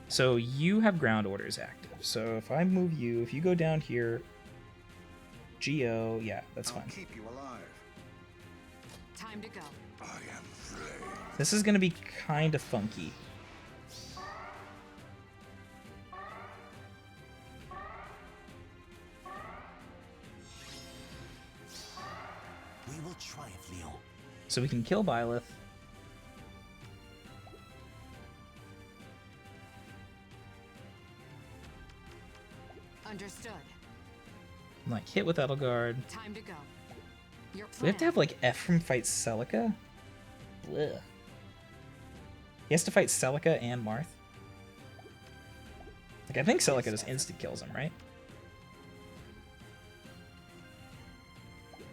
So you have ground orders active. So if I move you, if you go down here, Geo, yeah, that's I'll fine. keep you alive. Time to go. I am flame. This is going to be kind of funky. We will triumph, Leon. So we can kill Byleth. Understood. Like, hit with Edelgard. Time to go. Your plan. We have to have, like, Ephraim fight Celica? Blech. He has to fight Celica and Marth? Like, I think Celica just instant kills him, right?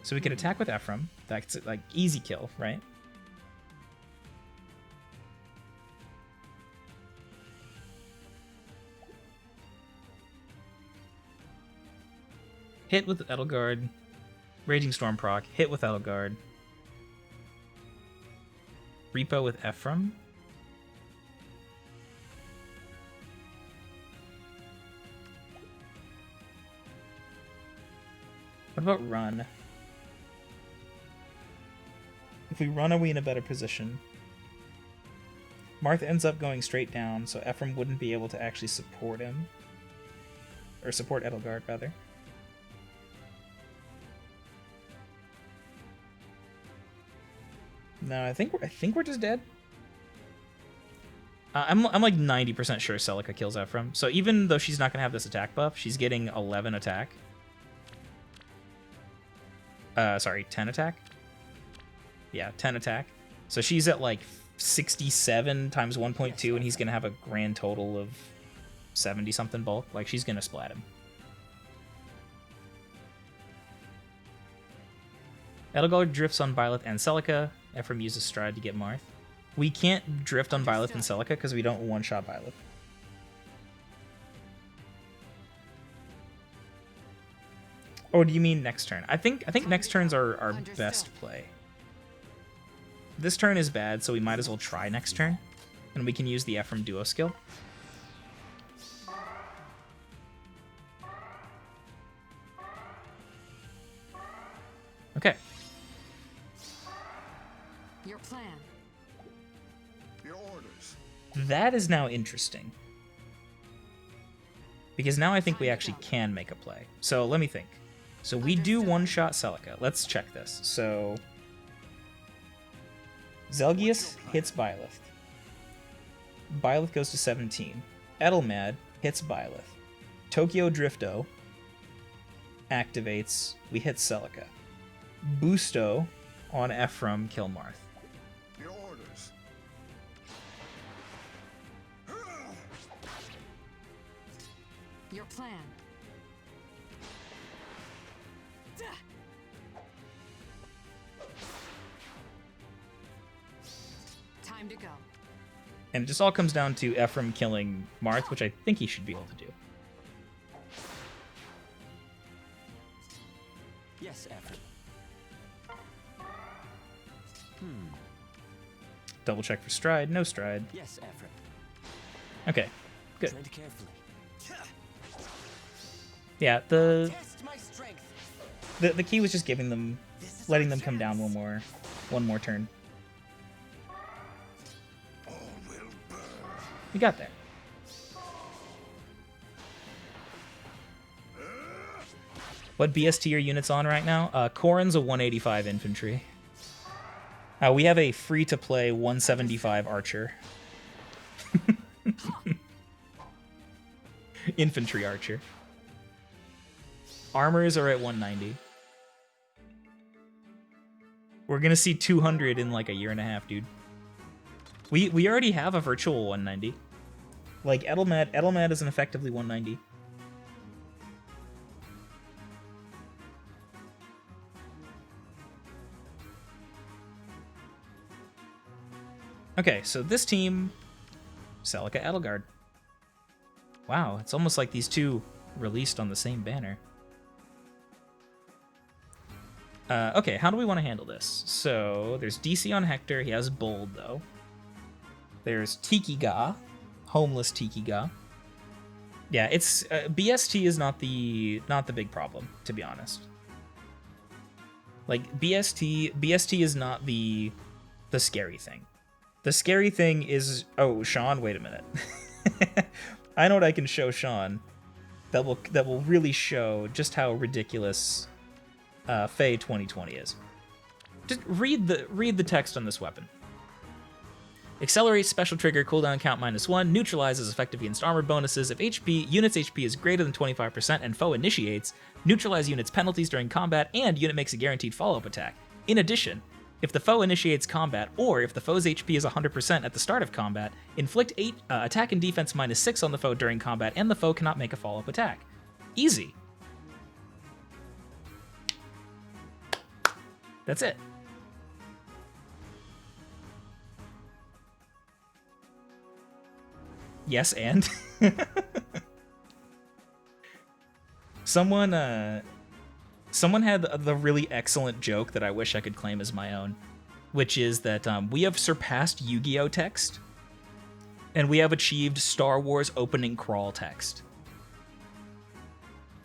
So we can attack with Ephraim. That's, like, easy kill, right? Hit with Edelgard. Raging Storm proc. Hit with Edelgard. Repo with Ephraim. What about run? If we run, are we in a better position? Marth ends up going straight down, so Ephraim wouldn't be able to actually support him. Or support Edelgard, rather. No, I think we're just dead. I'm like 90% sure Celica kills Ephraim. So even though she's not gonna have this attack buff, she's getting 11 attack. Sorry, 10 attack. Yeah, 10 attack. So she's at like 67 times 1.2, and he's gonna have a grand total of 70 something bulk. Like, she's gonna splat him. Edelgard drifts on Byleth and Celica. Ephraim uses Stride to get Marth. We can't drift on Byleth and Celica because we don't one-shot Byleth. Or do you mean next turn? I think next turns are our best play. This turn is bad, so we might as well try next turn. And we can use the Ephraim duo skill. Okay. Your plan. Your orders. That is now interesting. Because now I think we actually can make a play. So let me think. So we do one-shot Celica. Let's check this. So Zelgius hits Byleth. Byleth goes to 17. Edelmad hits Byleth. Tokyo Drifto activates. We hit Celica. Boosto on Ephraim, kill Marth. Your orders. Your plan. Time to go. And it just all comes down to Ephraim killing Marth, which I think he should be able to do. Yes, Ephraim. Double check for Stride, no Stride. Yes, Ephraim. Okay, good. Tread carefully. Yeah, the Test my strength. the key was just giving them, letting them come down one more turn. All will burn. We got there. What BST are units on right now? Corrin's a 185 infantry. We have a free-to-play 175 archer. Infantry archer. Armors are at 190. We're gonna see 200 in like a year and a half, dude. We already have a virtual 190. Like Edelmad is an effectively 190. Okay, so this team, Celica Edelgard. Wow, it's almost like these two released on the same banner. Okay, how do we want to handle this? So there's DC on Hector. He has Bold though. There's Tiki Ga, homeless Tiki Ga. Yeah, it's BST is not the big problem, to be honest. Like BST is not the scary thing. The scary thing is, oh, Sean, wait a minute. I know what I can show Sean that will really show just how ridiculous Faye 2020 is. Just read the text on this weapon. Accelerates special trigger cooldown count -1, neutralizes effective against armor bonuses. If unit's HP is greater than 25% and foe initiates, neutralize unit's penalties during combat, and unit makes a guaranteed follow-up attack. In addition, if the foe initiates combat, or if the foe's HP is 100% at the start of combat, inflict attack and defense -6 on the foe during combat, and the foe cannot make a follow-up attack. Easy. That's it. Yes, and? Someone Someone had the really excellent joke that I wish I could claim as my own, which is that we have surpassed Yu-Gi-Oh text, and we have achieved Star Wars opening crawl text.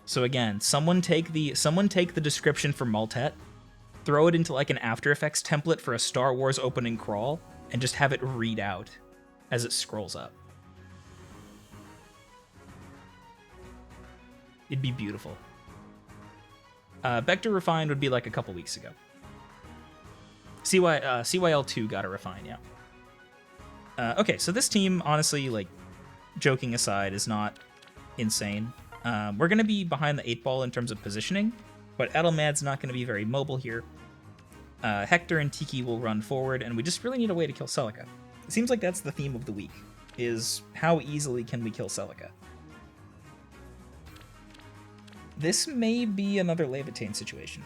So again, someone take the description for Maltet, throw it into like an After Effects template for a Star Wars opening crawl, and just have it read out as it scrolls up. It'd be beautiful. Vector Refine would be like a couple weeks ago. CYL2 got a Refine, yeah. Okay, so this team, honestly, like, joking aside, is not insane. We're going to be behind the 8-ball in terms of positioning, but Edelmad's not going to be very mobile here. Hector and Tiki will run forward, and we just really need a way to kill Celica. It seems like that's the theme of the week, is how easily can we kill Celica? This may be another Levitane situation.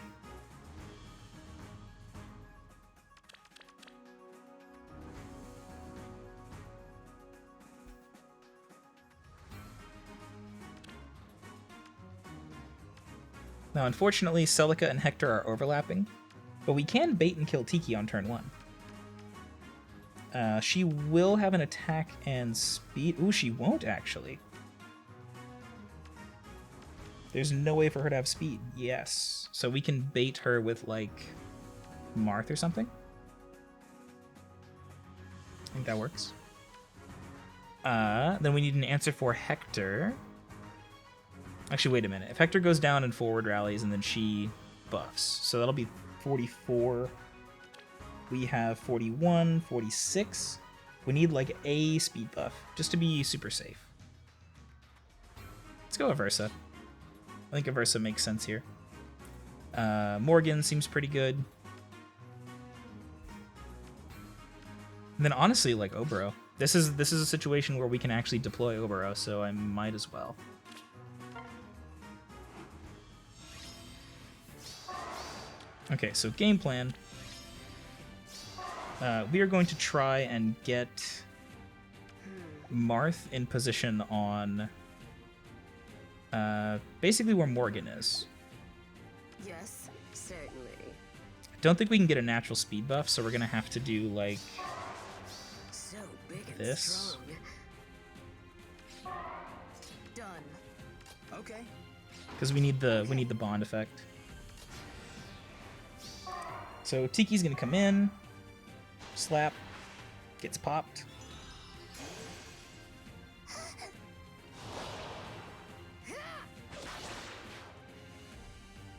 Now, unfortunately, Celica and Hector are overlapping, but we can bait and kill Tiki on turn 1. She will have an attack and speed. Ooh, she won't, actually. There's no way for her to have speed. Yes. So we can bait her with, like, Marth or something? I think that works. Then we need an answer for Hector. Actually, wait a minute. If Hector goes down and forward rallies and then she buffs, so that'll be 44. We have 41, 46. We need, like, a speed buff, just to be super safe. Let's go Aversa. I think Aversa makes sense here. Morgan seems pretty good. And then honestly, like Oboro. This is a situation where we can actually deploy Oboro, so I might as well. Okay, so game plan. We are going to try and get Marth in position on basically where Morgan is. Yes, certainly. I don't think we can get a natural speed buff, so we're gonna have to do like So big and this. strong. Done. Okay. Because we need the bond effect. So Tiki's gonna come in, slap, gets popped.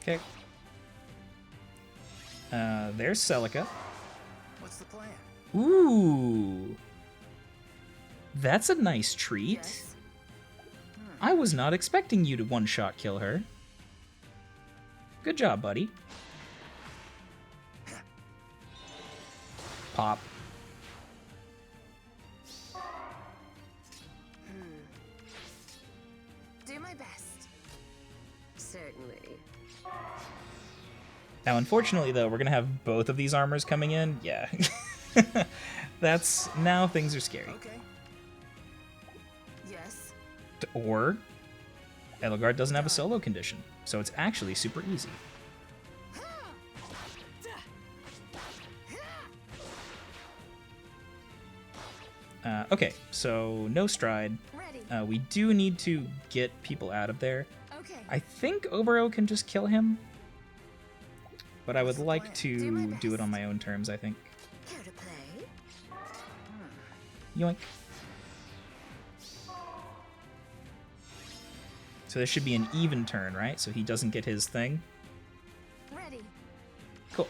Okay. There's Celica. What's the plan? Ooh. That's a nice treat. Yes. I was not expecting you to one-shot kill her. Good job, buddy. Pop. Do my best. Certainly. Now, unfortunately, though, we're going to have both of these armors coming in. Yeah. Now things are scary. Okay. Yes. Or, Edelgard doesn't have a solo condition, so it's actually super easy. Okay, so no stride. Ready. We do need to get people out of there. Okay. I think Obero can just kill him, but I would like Do my to do it best. on my own terms, I think. Care to play? Yoink. So this should be an even turn, right? So he doesn't get his thing. Ready. Cool.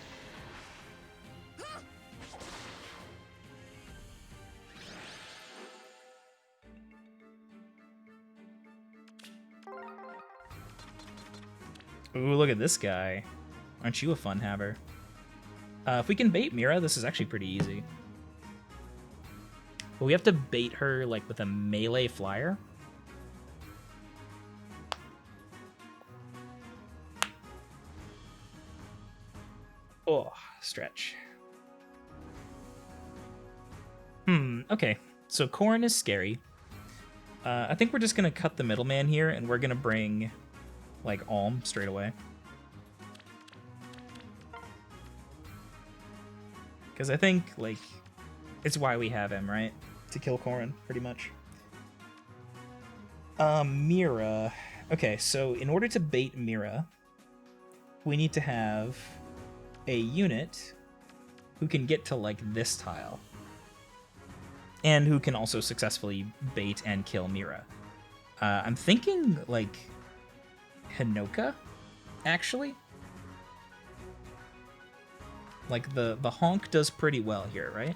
Ooh, look at this guy. Aren't you a fun haver? If we can bait Mira, this is actually pretty easy. But we have to bait her like with a melee flyer. Oh, stretch. Okay. So Corrin is scary. I think we're just gonna cut the middleman here, and we're gonna bring, like, Alm straight away. Because I think, like, it's why we have him, right? To kill Corrin, pretty much. Mira. Okay, so in order to bait Mira, we need to have a unit who can get to, like, this tile. And who can also successfully bait and kill Mira. I'm thinking, like, Hinoka, actually. Like, the honk does pretty well here, right?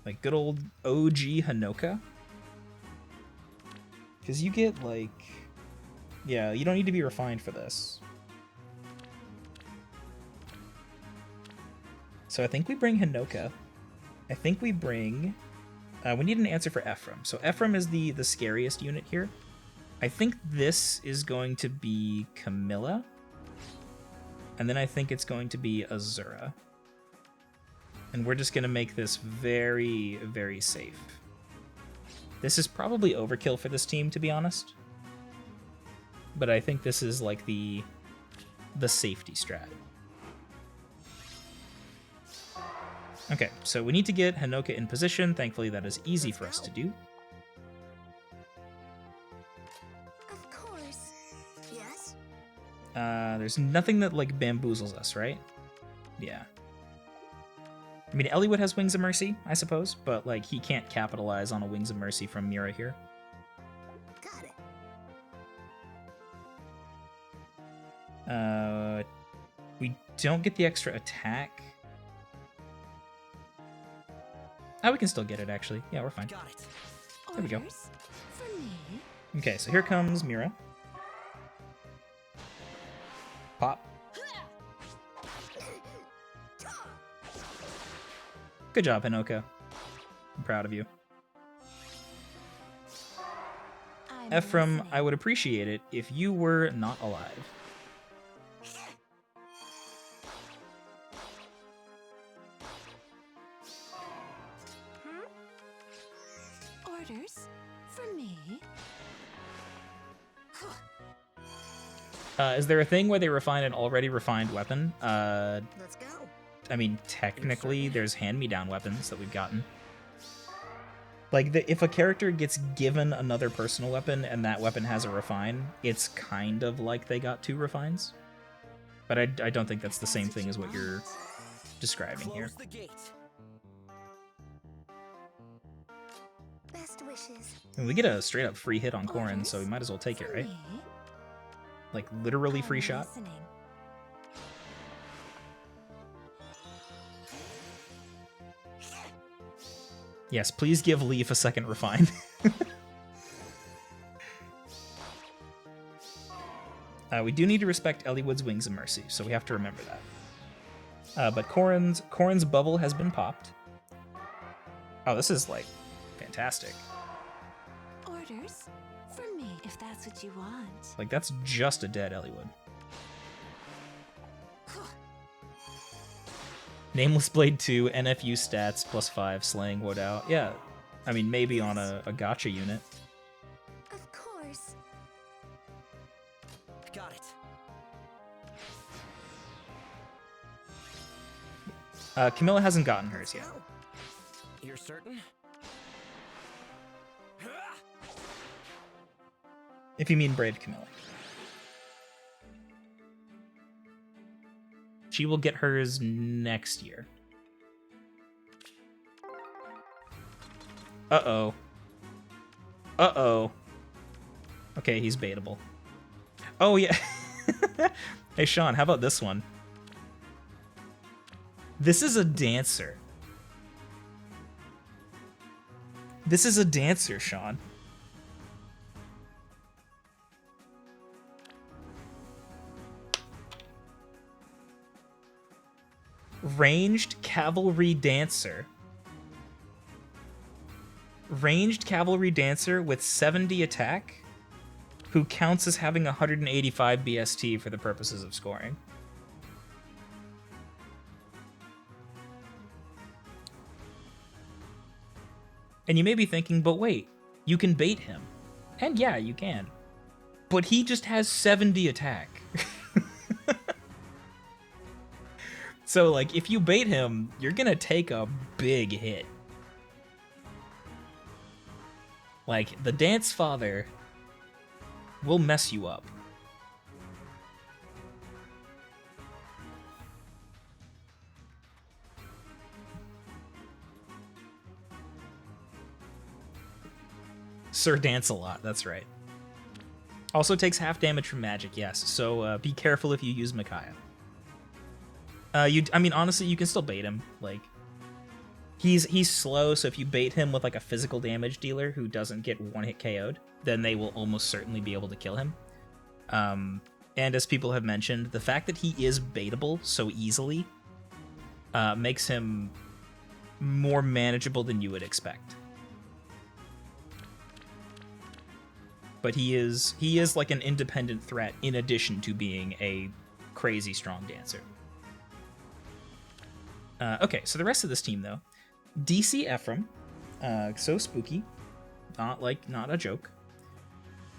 Like, good old OG Hinoka. Because you get, like... Yeah, you don't need to be refined for this. So I think we bring Hinoka. I think we bring... we need an answer for Ephraim. So Ephraim is the scariest unit here. I think this is going to be Camilla. And then I think it's going to be Azura. And we're just going to make this very, very safe. This is probably overkill for this team, to be honest. But I think this is like the safety strat. Okay, so we need to get Hinoka in position. Thankfully, that is easy for us to do. Of course. Yes? There's nothing that, like, bamboozles us, right? Yeah. I mean, Eliwood has Wings of Mercy, I suppose, but, like, he can't capitalize on a Wings of Mercy from Mira here. Got it. We don't get the extra attack. Oh, we can still get it, actually. Yeah, we're fine. Got it. There we go. Orders for me. Okay, so here comes Mira. Pop. Good job, Hinoka. I'm proud of you. I'm Ephraim, listening. I would appreciate it if you were not alive. Orders for me. Is there a thing where they refine an already refined weapon? Let's go. I mean, technically, there's hand-me-down weapons that we've gotten. Like, if a character gets given another personal weapon and that weapon has a refine, it's kind of like they got 2 refines. But I don't think that's the same thing as what you're describing here. Close the gate. Best wishes. And we get a straight-up free hit on Corrin, so we might as well take it, For right? me. Like, literally free I'm shot. listening. Yes, please give Leaf a second refine. We do need to respect Eliwood's Wings of Mercy, so we have to remember that. But Corrin's bubble has been popped. Oh, this is, like, fantastic. Orders for me, if that's what you want. Like, that's just a dead Eliwood. Nameless Blade 2, NFU stats, +5, slaying wood out. Yeah, I mean, maybe on a gacha unit. Of course. Got it. Camilla hasn't gotten hers yet. Go. You're certain? If you mean Brave Camilla. She will get hers next year. Uh-oh. Uh-oh. Okay, he's baitable. Oh, yeah. Hey, Sean, how about this one? This is a dancer. This is a dancer, Sean. Ranged Cavalry Dancer. Ranged Cavalry Dancer with 70 attack, who counts as having 185 BST for the purposes of scoring. And you may be thinking, but wait, you can bait him. And yeah, you can. But he just has 70 attack. So, like, if you bait him, you're gonna take a big hit. Like, the Dance Father will mess you up. Sir Dance-a-Lot, that's right. Also takes half damage from magic, yes. So be careful if you use Micaiah. I mean, honestly, you can still bait him. Like, he's slow, so if you bait him with like a physical damage dealer who doesn't get one-hit KO'd, then they will almost certainly be able to kill him. And as people have mentioned, the fact that he is baitable so easily makes him more manageable than you would expect. But he is like an independent threat in addition to being a crazy strong dancer. Okay, so the rest of this team though, DC Ephraim, so spooky, not a joke.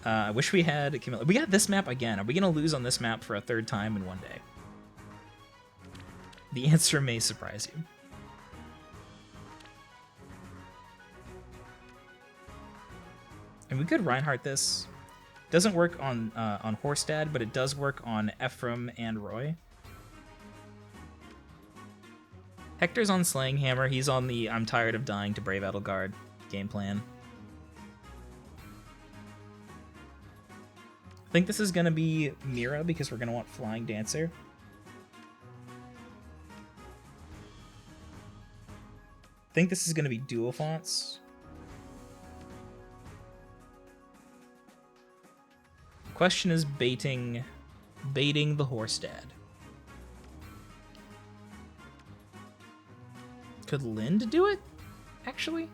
I wish we had Camilla. We got this map again. Are we gonna lose on this map for a third time in one day? The answer may surprise you. And we could Reinhardt this. Doesn't work on Horstad, but it does work on Ephraim and Roy. Hector's on Slaying Hammer. He's on the I'm tired of dying to Brave Edelgard game plan. I think this is going to be Mira because we're going to want Flying Dancer. I think this is going to be Dual Fonts. Question is baiting the Horstad. Could Lind do it? Actually?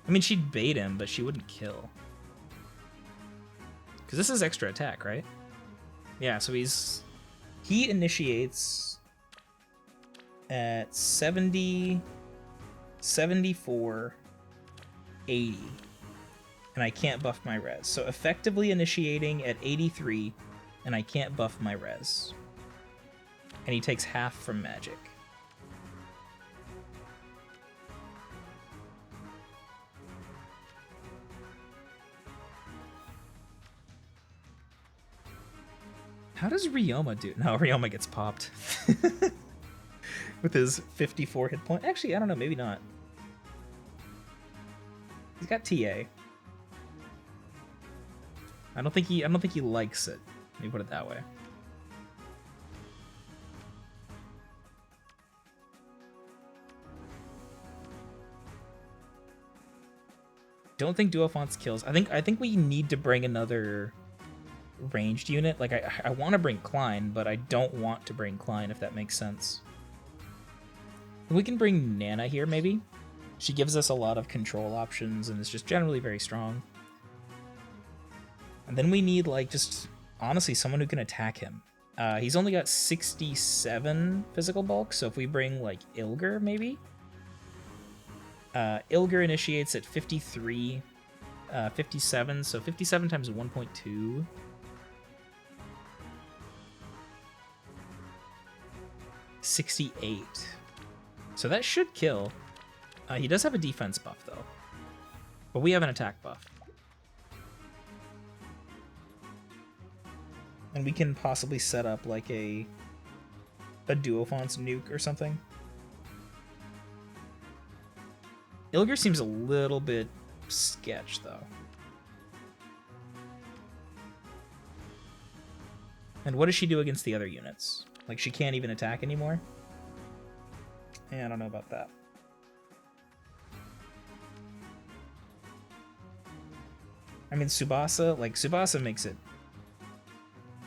I mean, she'd bait him, but she wouldn't kill. Because this is extra attack, right? Yeah, so he initiates at 70, 74, 80. And I can't buff my res. So effectively initiating at 83, and I can't buff my res. And he takes half from magic. How does Ryoma do? No, Ryoma gets popped. With his 54 hit point. Actually, I don't know, maybe not. He's got TA. I don't think he likes it. Let me put it that way. Don't think Dual Fonts kills. I think we need to bring another ranged unit. Like I want to bring Klein, but I don't want to bring Klein, if that makes sense. We can bring Nana here, maybe. She gives us a lot of control options and is just generally very strong. And then we need, like, just, honestly, someone who can attack him. He's only got 67 physical bulk, so if we bring, like, Ilger, maybe? Ilger initiates at 53, 57, so 57 times 1.2. $68. So that should kill. He does have a defense buff, though. But we have an attack buff. And we can possibly set up like a Duofonts nuke or something. Ilger seems a little bit sketch, though. And what does she do against the other units? Like, she can't even attack anymore? Yeah, I don't know about that. I mean, Tsubasa makes it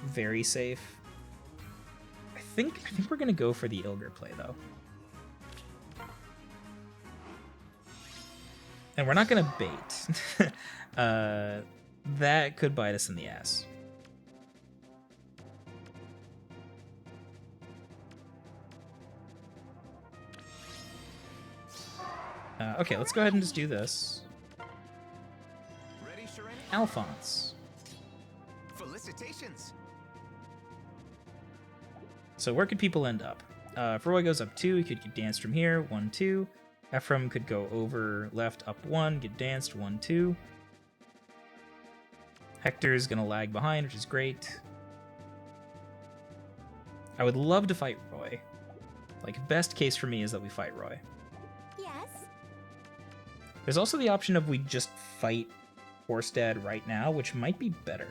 very safe. I think we're gonna go for the Ilger play, though. And we're not gonna bait. That could bite us in the ass. Okay, let's go ahead and just do this. Ready, Shireen? Alphonse. Felicitations. So where could people end up? If Roy goes up 2, he could get danced from here. 1, 2. Ephraim could go over left, up 1, get danced. 1, 2. Hector's gonna lag behind, which is great. I would love to fight Roy. Like, best case for me is that we fight Roy. Yes. There's also the option of we just fight Horstad right now, which might be better.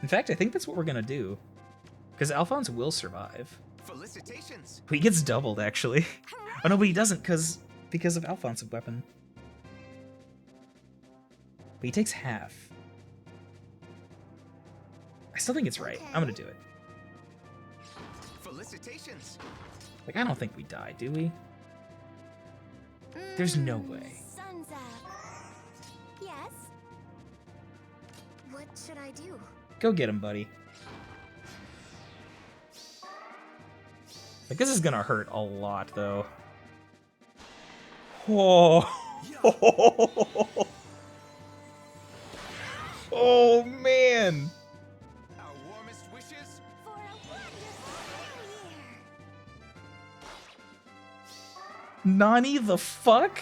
In fact, I think that's what we're gonna do. Because Alphonse will survive. Felicitations. He gets doubled, actually. Oh no, but he doesn't, because of Alphonse's weapon. But he takes half. I still think it's right. I'm gonna do it. Felicitations. Like, I don't think we die, do we? There's no way. Sun's up. Yes. What should I do? Go get him, buddy. Like, this is gonna hurt a lot, though. Oh. Oh, man. Our warmest wishes. For a wonderful new year. Nani the fuck?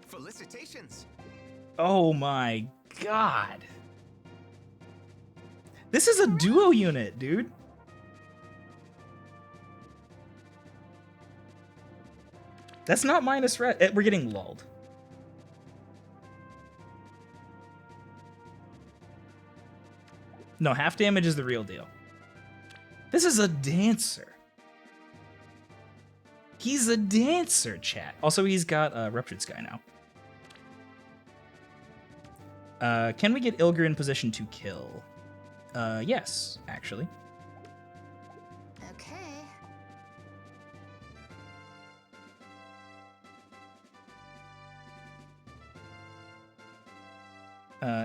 Felicitations. Oh my god. This is a duo unit, dude. That's not minus red. We're getting lulled. No, half damage is the real deal. This is a dancer. He's a dancer, chat. Also, he's got Ruptured Sky now. Can we get Ilger in position to kill? Yes, actually. Okay.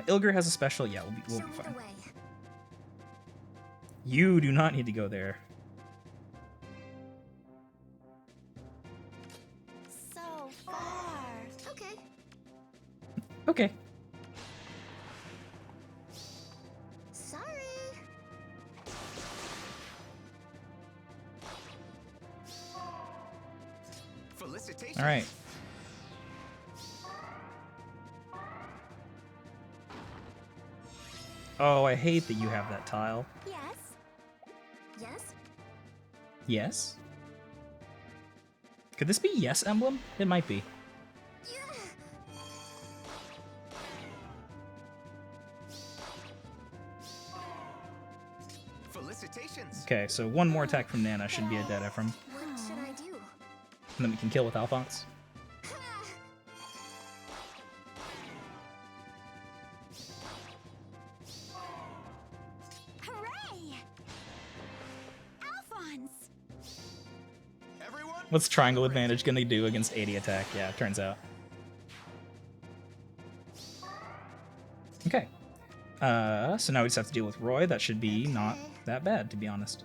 Ilger has a special. Yeah, we'll Show be me fine. the way. You do not need to go there. So far. Okay. Okay. Sorry. Felicitations. All right. Oh, I hate that you have that tile. Yes. Yes. Yes? Could this be yes emblem? It might be. Yeah. Felicitations. Okay, so one more attack from Nana should be a dead Ephraim. What should I do? And then we can kill with Alphonse. Hooray! Alphonse. Everyone. What's triangle advantage gonna do against 80 attack? Yeah, turns out. Okay. So now we just have to deal with Roy. That should be not that bad, to be honest.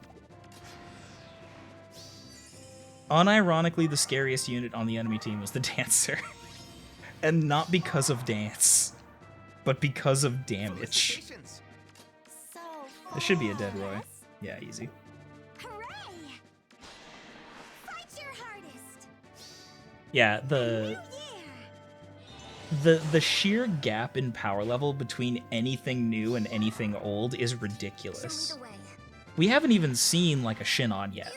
Unironically, the scariest unit on the enemy team was the Dancer. And not because of dance, but because of damage. Felicitations. So far. This should be a dead Roy. Yes. Yeah, easy. Hooray! Fight your hardest. Yeah, New the year. the sheer gap in power level between anything new and anything old is Show me ridiculous. the way. We haven't even seen like a Shinon yet.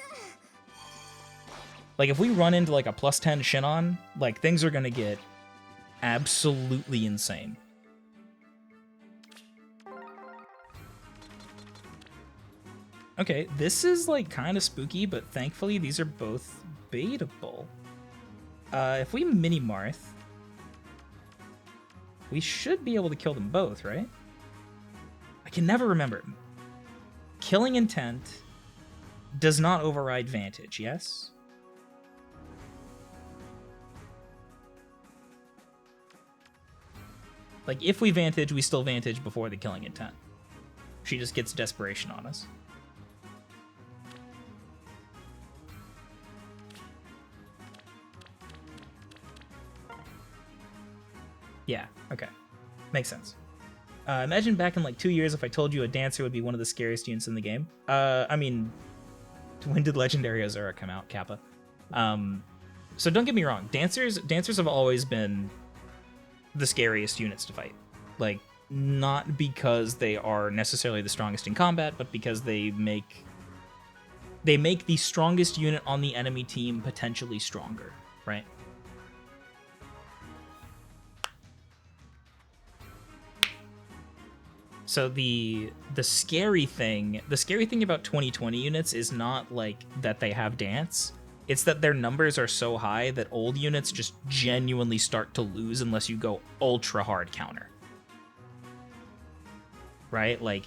Like if we run into like a plus 10 Shinon, like things are gonna get absolutely insane. Okay, this is like kind of spooky, but thankfully these are both baitable. If we mini Marth, we should be able to kill them both, right? I can never remember. Killing intent does not override Vantage, yes? Like, if we Vantage, we still Vantage before the killing intent. She just gets Desperation on us. Yeah, okay. Makes sense. Imagine back in like 2 years if I told you a dancer would be one of the scariest units in the game. I mean, when did Legendary Azura come out, Kappa? So don't get me wrong, dancers have always been the scariest units to fight. Like, not because they are necessarily the strongest in combat, but because they make the strongest unit on the enemy team potentially stronger, right? So the scary thing about 2020 units is not like that they have dance. It's that their numbers are so high that old units just genuinely start to lose unless you go ultra hard counter. Right? Like,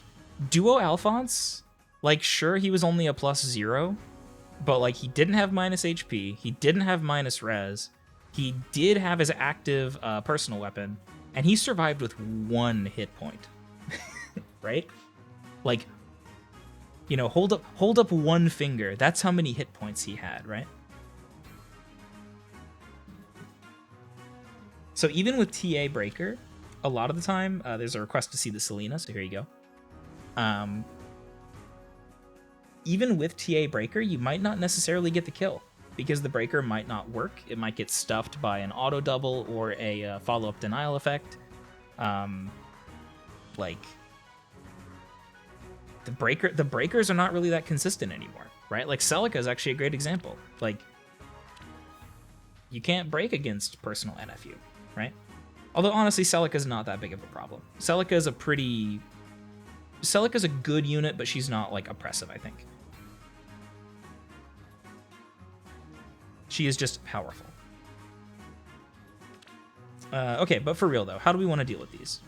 Duo Alphonse, like, sure, he was only a +0, but, like, he didn't have minus HP, he didn't have minus res, he did have his active personal weapon, and he survived with 1 hit point. Right? Like, you know, hold up 1 finger. That's how many hit points he had, right? So even with TA Breaker, a lot of the time, there's a request to see the Selena, so here you go. Even with TA Breaker, you might not necessarily get the kill, because the Breaker might not work. It might get stuffed by an auto double or a follow-up denial effect. Like, the breakers are not really that consistent anymore, right? Like, Celica is actually a great example. Like, you can't break against personal NFU, right? Although, honestly, Celica is not that big of a problem. Celica is a good unit, but she's not, like, oppressive, I think. She is just powerful. Okay, but for real, though, how do we want to deal with these?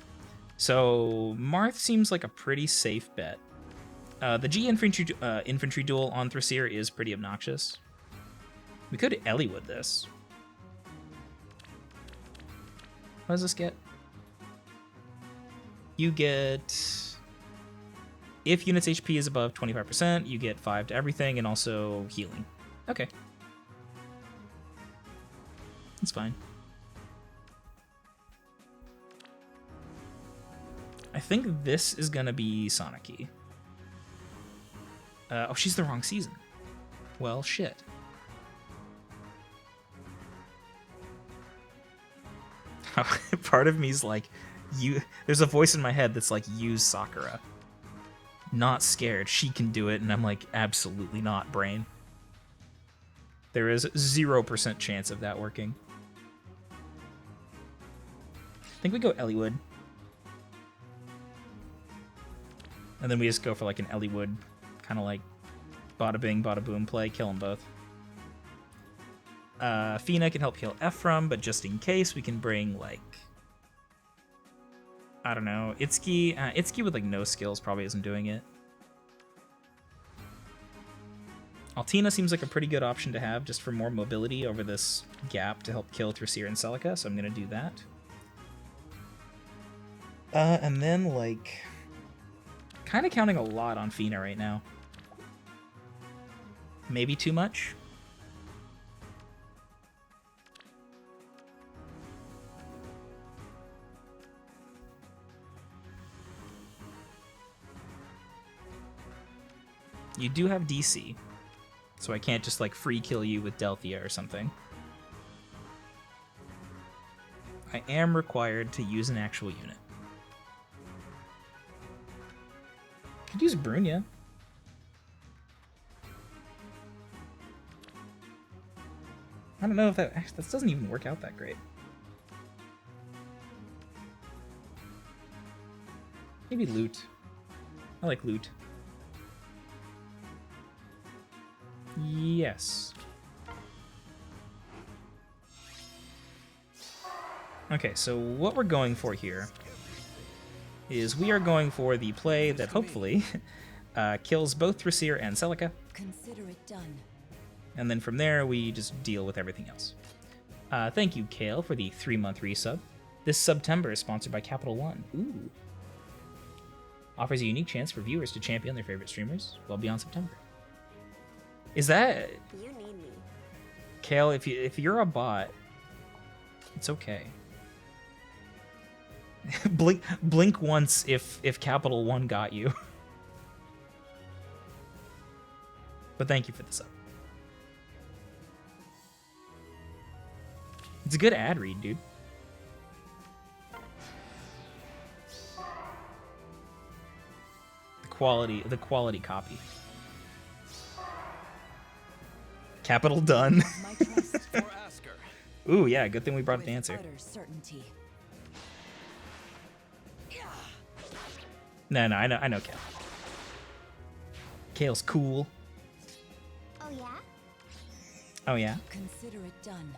So, Marth seems like a pretty safe bet. The G infantry duel on Thraseer is pretty obnoxious. We could Eliwood this. What does this get? You get... If unit's HP is above 25%, you get 5 to everything and also healing. Okay. That's fine. I think this is gonna be Sonic-y. Oh, she's the wrong season. Well, shit. Part of me's like, there's a voice in my head that's like, use Sakura. Not scared, she can do it, and I'm like, absolutely not, brain. There is 0% chance of that working. I think we go Eliwood. And then we just go for like an Eliwood, kind of like bada bing, bada boom play, kill them both. Fina can help heal Ephraim, but just in case, we can bring like, I don't know, Itsuki. Itsuki with like no skills probably isn't doing it. Altina seems like a pretty good option to have just for more mobility over this gap to help kill Thraseer and Celica, so I'm gonna do that. And then like, kind of counting a lot on Fina right now. Maybe too much? You do have DC, so I can't just like free kill you with Delthea or something. I am required to use an actual unit. Could use Brunia. I don't know if that doesn't even work out that great. Maybe Loot. I like Loot. Yes. Okay, so what we're going for here is we are going for the play that hopefully kills both Thraseer and Celica. Consider it done. And then from there, we just deal with everything else. Thank you, Kale, for the 3-month resub. This September is sponsored by Capital One. Ooh. Offers a unique chance for viewers to champion their favorite streamers well beyond September. Is that... You need me. Kale, if you're a bot, it's okay. blink once if Capital One got you. But thank you for the sub. It's a good ad read, dude. The quality copy. Capital done. My trust. For Asker. Ooh, yeah, good thing we brought a With dancer. utter certainty. No, I know Kale. Kale's cool. Oh yeah? Oh yeah, Consider it done.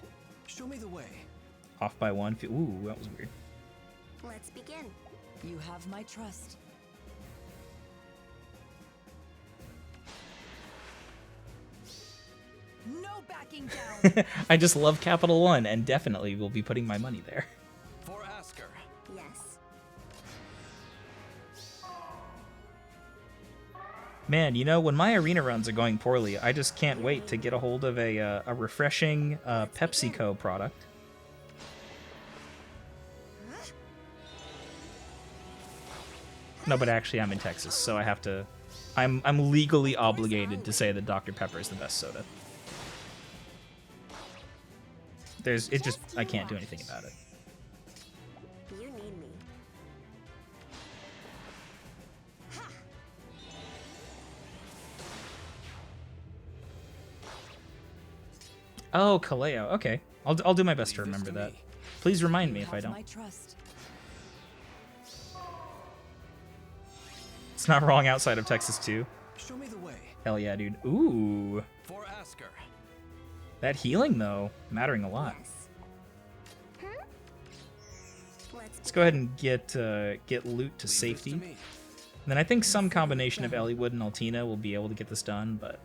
Show me the way. off by one. Ooh, that was weird. Let's begin. You have my trust. No backing down. I just love Capital One and definitely will be putting my money there. For Asker. Yes. Man, you know, when my arena runs are going poorly, I just can't wait to get a hold of a refreshing PepsiCo product. No, but actually I'm in Texas, so I have to... I'm legally obligated to say that Dr. Pepper is the best soda. I can't do anything about it. You need me. Oh, Kaleo. Okay, I'll do my best to Leave this remember that. me. Please remind me You if I have don't. my trust. It's not wrong outside of Texas too. Show me the way. Hell yeah, dude. Ooh, For Asker. that healing though, mattering a lot. Yes. Let's go ahead and get loot to Leave safety. this to me. Then I think some combination of Elliewood and Altina will be able to get this done, but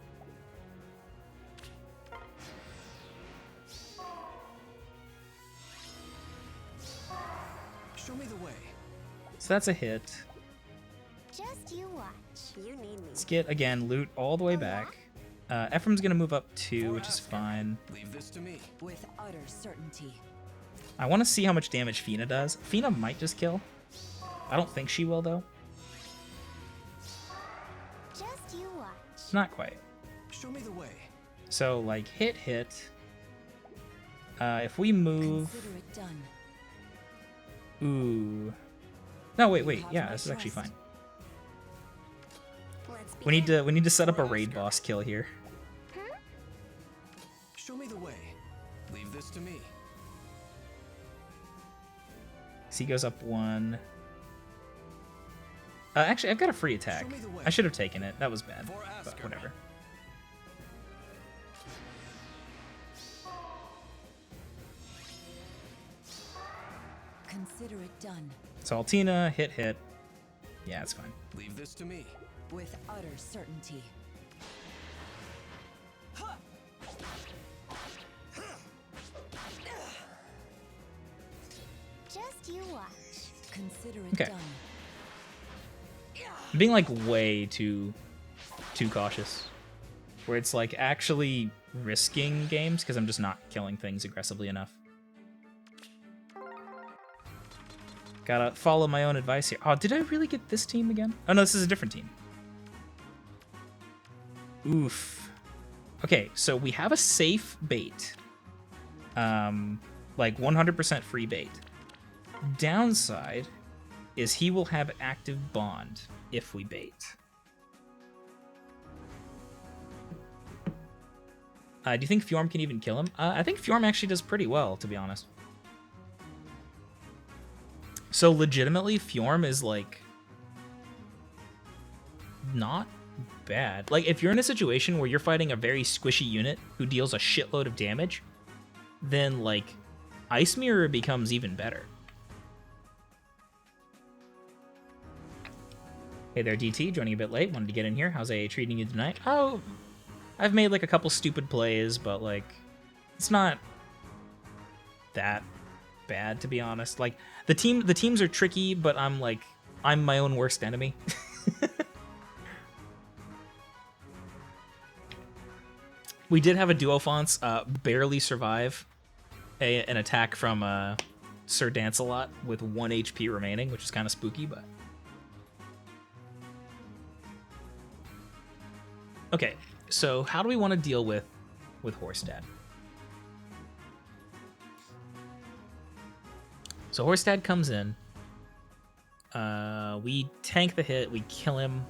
Show me the way. so that's a hit. Just you watch. You need me. Let's get again loot all the way back. Ephraim's gonna move up 2, which is fine. Leave this to me. With utter certainty. I want to see how much damage Fina does. Fina might just kill. I don't think she will though. Just you watch. Not quite. Show me the way. So like hit. If we move, Consider it done. ooh. No, wait. You have Yeah, my this is actually trust. fine. Let's We need to set up a raid boss kill here. Show me the way. Leave this to me. So he goes up 1. Actually, I've got a free attack. Show me the way. I should have taken it. That was bad, For but Asker. whatever. Consider it done. So Altina, hit. Yeah, it's fine. Leave this to me. With utter certainty. Just you watch. Consider it Okay. done. I'm being like way too cautious. Where it's like actually risking games because I'm just not killing things aggressively enough. Gotta follow my own advice here. Oh, did I really get this team again? Oh no, this is a different team. Oof. Okay, so we have a safe bait. Like 100% free bait. Downside is he will have active bond if we bait. Do you think Fjorm can even kill him? I think Fjorm actually does pretty well, to be honest. So legitimately, Fjorm is like not bad. Like if you're in a situation where you're fighting a very squishy unit who deals a shitload of damage, then like Ice Mirror becomes even better. Hey there, DT, joining a bit late. Wanted to get in here. How's AA treating you tonight? Oh, I've made like a couple stupid plays, but like it's not that bad, to be honest. Like the teams are tricky, but I'm my own worst enemy. We did have a Duofonts barely survive an attack from Sir Dance-A-Lot with 1 HP remaining, which is kind of spooky, but... Okay, so how do we want to deal with Horstad? So Horstad comes in. We tank the hit, we kill him.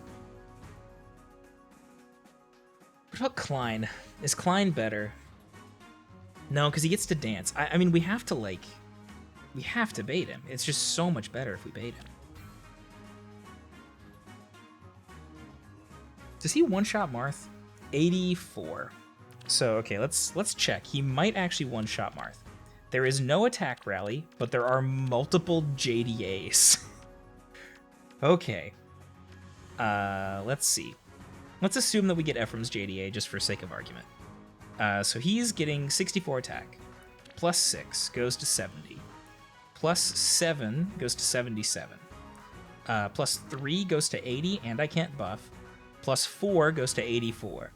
What about Klein? Is Klein better? No, because he gets to dance. I mean, we have to bait him. It's just so much better if we bait him. Does he one-shot Marth? 84. So, okay, let's check. He might actually one-shot Marth. There is no attack rally, but there are multiple JDAs. Okay. Let's see. Let's assume that we get Ephraim's JDA just for sake of argument. So he's getting 64 attack. Plus 6 goes to 70. Plus 7 goes to 77. Plus 3 goes to 80, and I can't buff. Plus 4 goes to 84.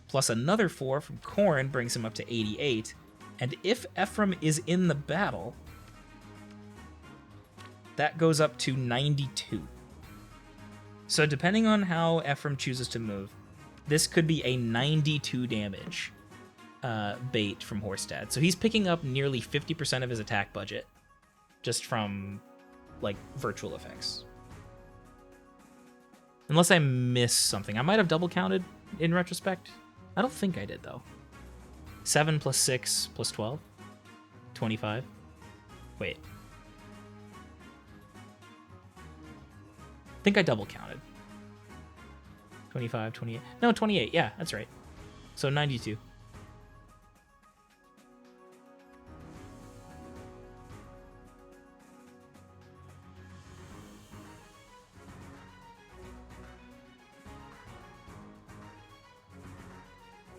Plus another 4 from Corrin brings him up to 88. And if Ephraim is in the battle, that goes up to 92. So depending on how Ephraim chooses to move, this could be a 92 damage bait from Horstad. So he's picking up nearly 50% of his attack budget just from, like, virtual effects. Unless I missed something. I might have double counted in retrospect. I don't think I did, though. 7 plus 6 plus 12? 25? Wait. I think I double counted. 25, 28. No, 28. Yeah, that's right. So 92.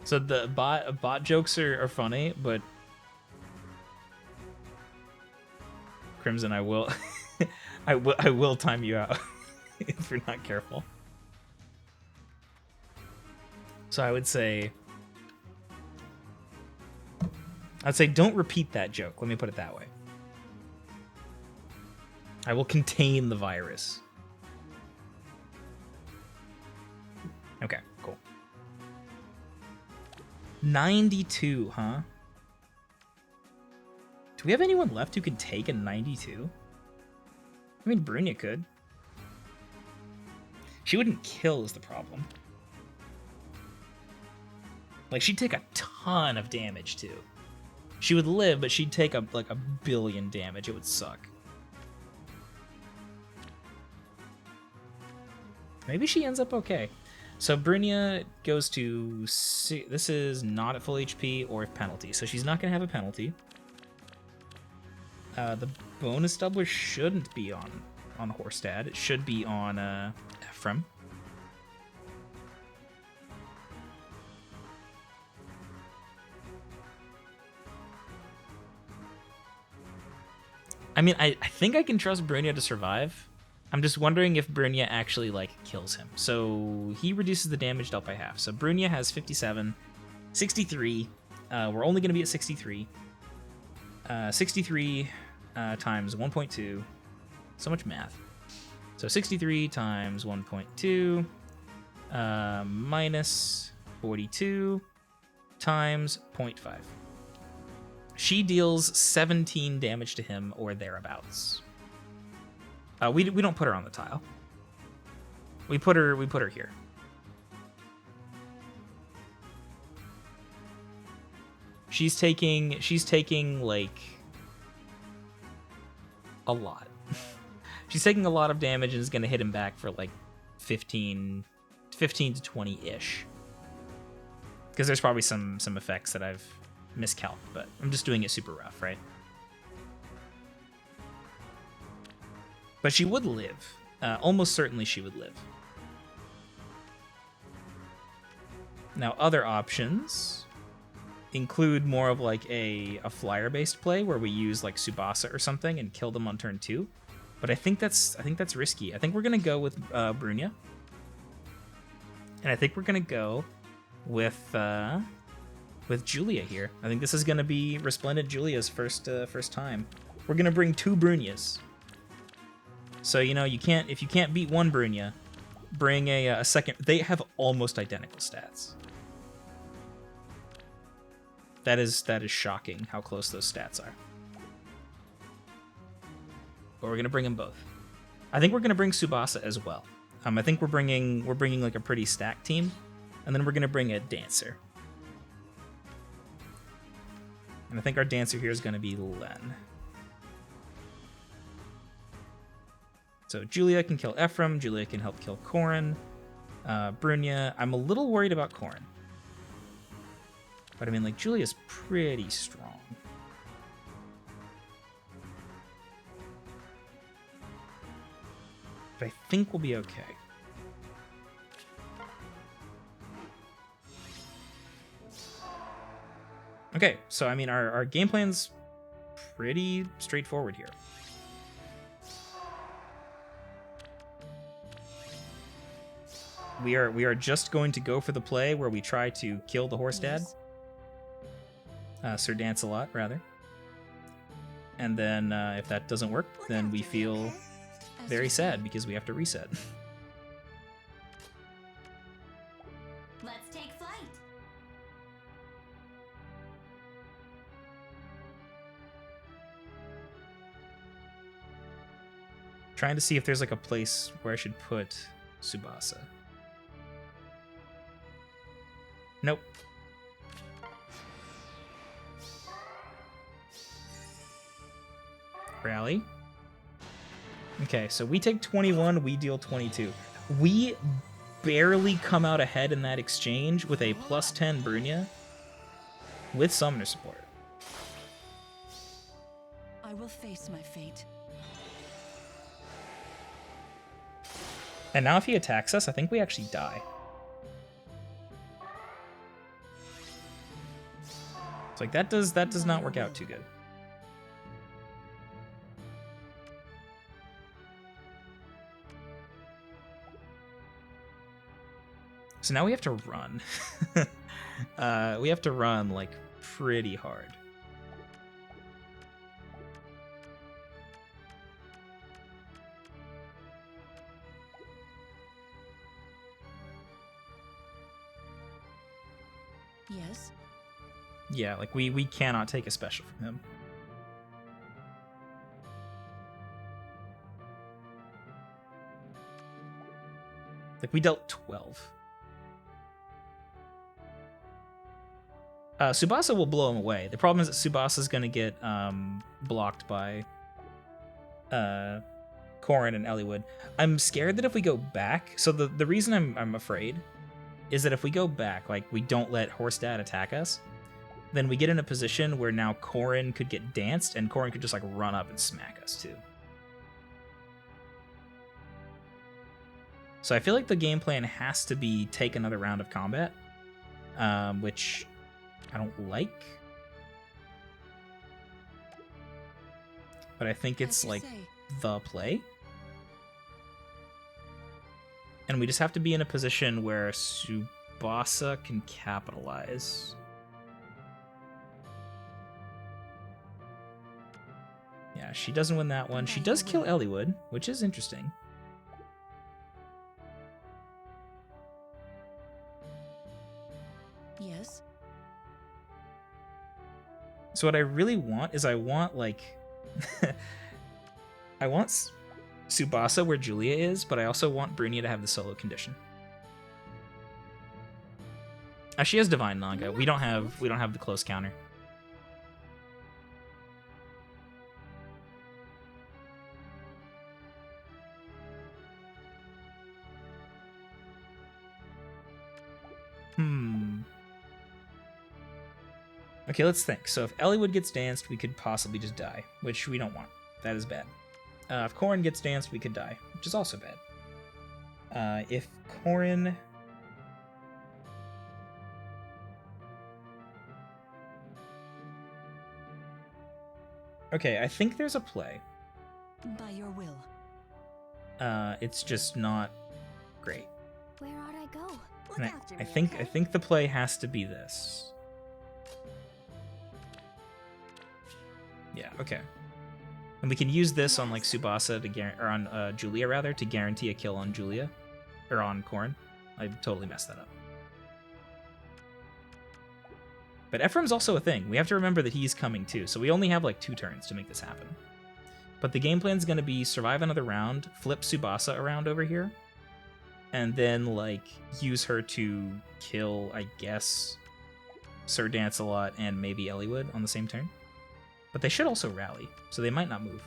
So the bot jokes are funny, but Crimson, I will I will time you out if you're not careful. So I'd say don't repeat that joke. Let me put it that way. I will contain the virus. Okay, cool. 92, huh? Do we have anyone left who could take a 92? I mean, Brunia could. She wouldn't kill is the problem. Like, she'd take a ton of damage, too. She would live, but she'd take like a billion damage. It would suck. Maybe she ends up okay. So Brunia goes to... This is not at full HP or penalty, so she's not going to have a penalty. The bonus doubler shouldn't be on Horstad. It should be on Ephraim. I mean, I think I can trust Brunia to survive. I'm just wondering if Brunia actually, like, kills him. So he reduces the damage dealt by half. So Brunia has 57, 63. We're only going to be at 63. 63 times 1.2. So much math. So 63 times 1.2 minus 42 times 0.5. She deals 17 damage to him or thereabouts. We don't put her on the tile. We put her here. She's taking like a lot. She's taking a lot of damage and is going to hit him back for like 15 to 20-ish. Because there's probably some effects that I've miscalculated, but I'm just doing it super rough, right? But she would live. Almost certainly she would live. Now, other options include more of like a flyer-based play where we use like Tsubasa or something and kill them on turn 2. But I think that's risky. I think we're gonna go with Brunia. And I think we're gonna go with Julia here. I think this is gonna be Resplendent Julia's first time. we're gonna bring 2 Brunyas. So you know if you can't beat 1 Brunya, bring a second. They have almost identical stats. That is shocking how close those stats are. But we're gonna bring them both. I think we're gonna bring Tsubasa as well. I think we're bringing like a pretty stacked team, and then we're gonna bring a dancer. And I think our dancer here is gonna be Len. So Julia can kill Ephraim. Julia can help kill Corrin. Brunya, I'm a little worried about Corrin. But I mean, like, Julia's pretty strong. But I think we'll be okay. Okay, so I mean, our game plan's pretty straightforward here. We are just going to go for the play where we try to kill the horse dad. Sir Dance-a-Lot, rather. And then if that doesn't work, then we feel very sad because we have to reset. Let's take flight. Trying to see if there's like a place where I should put Tsubasa. Nope. Rally. Okay, so we take 21, we deal 22. We barely come out ahead in that exchange with a plus 10 Brunya with summoner support. I will face my fate. And now if he attacks us, I think we actually die. It's like that does not work out too good. So now we have to run. We have to run like pretty hard. Yes. Yeah, like we cannot take a special from him. Like we dealt 12. Tsubasa will blow him away. The problem is that Tsubasa is going to get blocked by Corrin and Elliewood. I'm scared that if we go back, so the reason I'm afraid is that if we go back, like we don't let Horse Dad attack us, then we get in a position where now Corrin could get danced and Corrin could just like run up and smack us too. So I feel like the game plan has to be take another round of combat, which I don't like. But I think it's like the play. And we just have to be in a position where Tsubasa can capitalize. Yeah, she doesn't win that one. She does kill Elliewood, which is interesting. Yes. So what I really want is I want like I want Tsubasa where Julia is, but I also want Brunia to have the solo condition. She has Divine Naga. We don't have the close counter. Okay, let's think. So if Elliewood gets danced, we could possibly just die, which we don't want. That is bad. If Corrin gets danced, we could die, which is also bad. If Corrin... Okay, I think there's a play. By your will. It's just not great. Where ought I go? Look And after I me, think okay? I think the play has to be this. Yeah, okay. And we can use this on like Tsubasa to or on Julia rather to guarantee a kill on Julia or on Corrin. I totally messed that up. But Ephraim's also a thing. We have to remember that he's coming too. So we only have like 2 turns to make this happen. But the game plan is going to be survive another round, flip Tsubasa around over here, and then like use her to kill, I guess, Sir Dancelot and maybe Eliwood on the same turn. But they should also rally, so they might not move.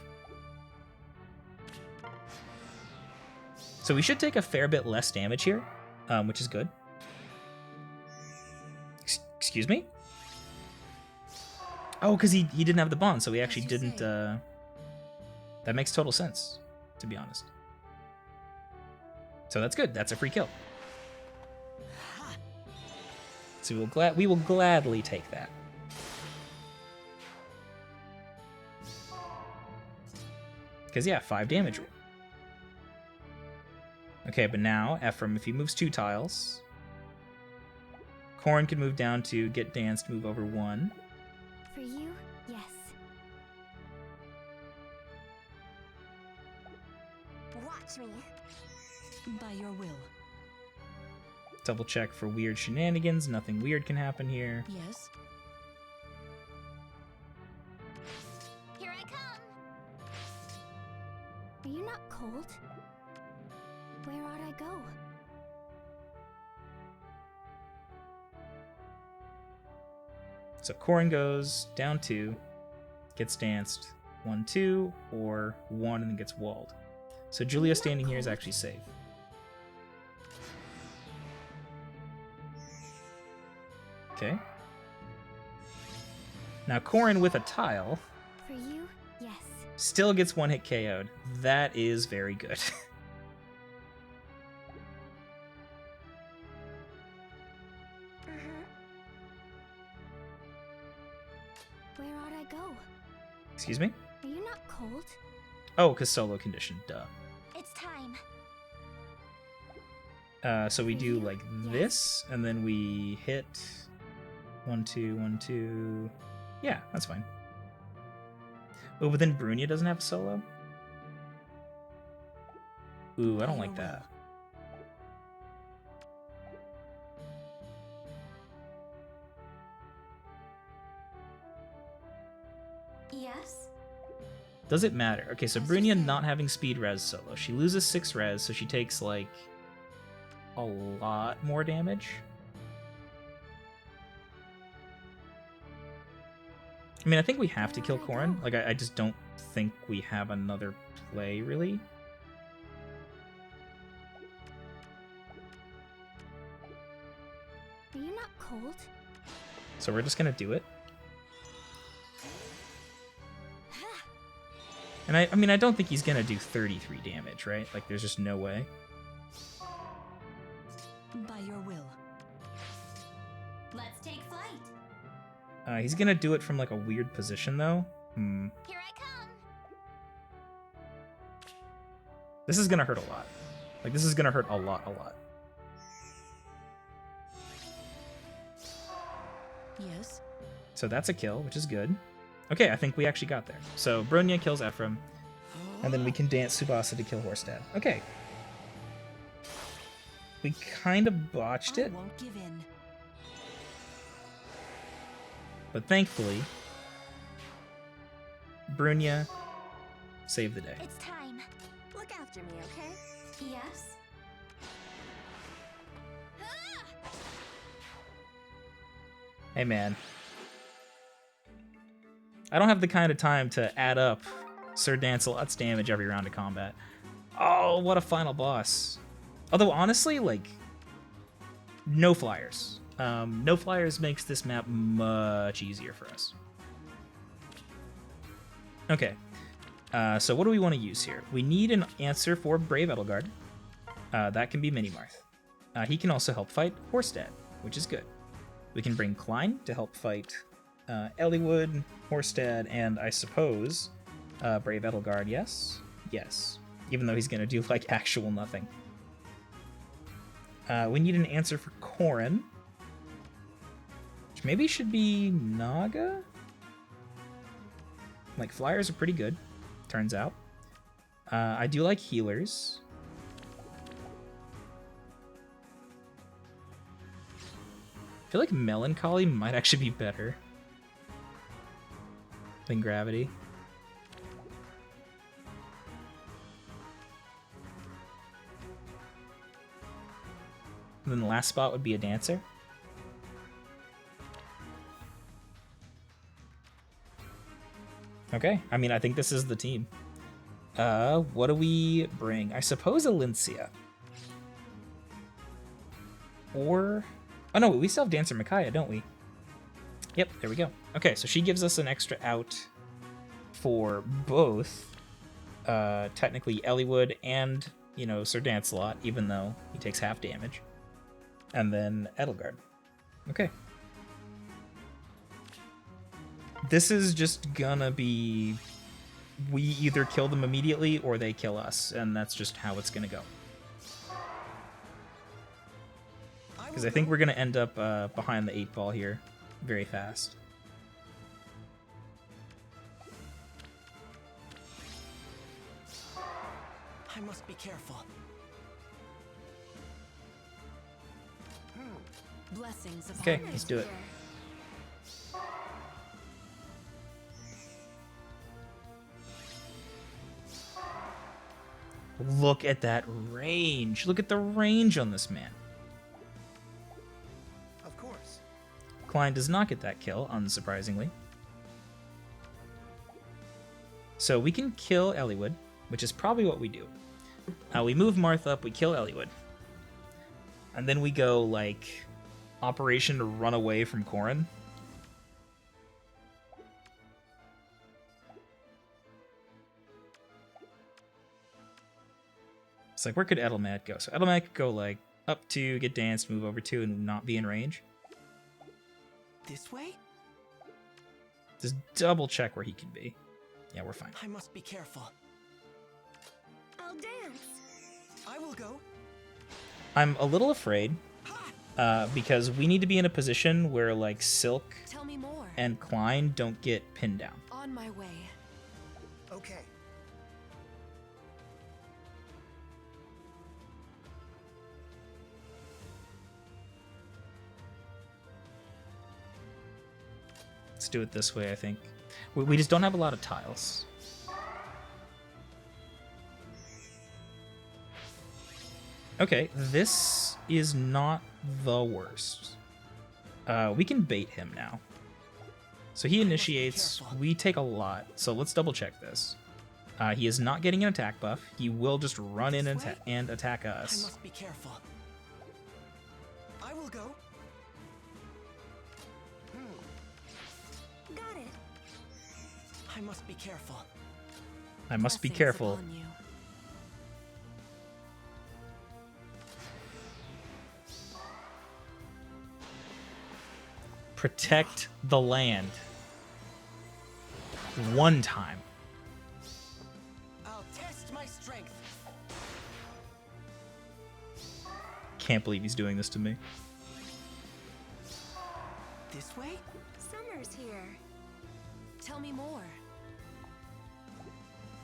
So we should take a fair bit less damage here, which is good. Excuse me? Oh, because he didn't have the bond, so he actually didn't... That makes total sense, to be honest. So that's good. That's a free kill. So we will gladly take that. Because, yeah, 5 damage. Okay, but now, Ephraim, if he moves 2 tiles, Corrin can move down to get danced, move over 1. For you, yes. Watch me. By your will. Double check for weird shenanigans. Nothing weird can happen here. Yes. Here I come. Are you not cold? Where ought I go? So Corrin goes down 2, gets danced 1, 2, or 1 and then gets walled. So Julia standing here is actually safe. Okay. Now Corrin with a tile For you, yes. still gets 1 hit KO'd. That is very good. Where ought I go? Excuse me? Are you not cold? Oh, because solo condition, duh. It's time. So we do like this, and then we hit 1, 2, 1, 2. Yeah, that's fine. Oh, but then Brunia doesn't have a solo? Ooh, I don't like that. Yes. Does it matter? Okay, so Brunia not having speed res solo. She loses 6 res, so she takes like a lot more damage. I mean, I think we have to kill Corrin. Like, I just don't think we have another play, really. Are you not cold? So we're just gonna do it. And I mean, I don't think he's gonna do 33 damage, right? Like, there's just no way. By your will. Let's take flight. He's gonna do it from like a weird position, though. Here I come. This is gonna hurt a lot. Like, this is gonna hurt a lot, a lot. Yes. So that's a kill, which is good. Okay, I think we actually got there. So Bronya kills Ephraim, and then we can dance Tsubasa to kill Horstad. Okay. We kind of botched it, I won't give in. but thankfully, Brunya saved the day. It's time. Look after me, okay? Yes. Hey man. I don't have the kind of time to add up Sir Dancelot's damage every round of combat. Oh, what a final boss. Although, honestly, like, no flyers. No flyers makes this map much easier for us. Okay. So what do we want to use here? We need an answer for Brave Edelgard. That can be Minimarth. He can also help fight Horstad, which is good. We can bring Klein to help fight Eliwood, Horstad, and I suppose Brave Edelgard, yes? Yes. Even though he's going to do, like, actual nothing. We need an answer for Corrin, which maybe should be Naga? Like, flyers are pretty good. turns out. I do like healers. I feel like Melancholy might actually be better than Gravity. And then the last spot would be a Dancer. Okay, I mean, I think this is the team. What do we bring? I suppose Alincia. Or... Oh no, we still have Dancer Micaiah, don't we? Yep, there we go. Okay, so she gives us an extra out for both, technically Eliwood and, you know, Sir Dancelot, even though he takes half damage. And then Edelgard. Okay. This is just gonna be... We either kill them immediately or they kill us, and that's just how it's gonna go. Because I think we're gonna end up behind the 8-ball here very fast. I must be careful. Blessings upon Okay, you. let's do it. Look at that range. Look at the range on this man. Of course. Klein does not get that kill, unsurprisingly. So we can kill Eliwood, which is probably what we do. We move Marth up, we kill Eliwood. And then we go, like, Operation to run away from Corrin. It's like, where could Edelmad go? So Edelmad could go, like, up 2, get danced, move over 2, and not be in range. This way? Just double check where he can be. Yeah, we're fine. I must be careful. I'll dance. I will go. I'm a little afraid, because we need to be in a position where, like, Silk Tell me more. and Klein don't get pinned down. On my way. Okay. Let's do it this way, I think. We just don't have a lot of tiles. Okay, this is not the worst. We can bait him now. So he initiates, we take a lot, so let's double check this. He is not getting an attack buff. He will just run in and attack I us. must be careful. I will go. Got it. I must be careful. I must be Blessings careful. upon you. Protect the land. One time. I'll test my strength. Can't believe he's doing this to me. This way? Summer's here. Tell me more.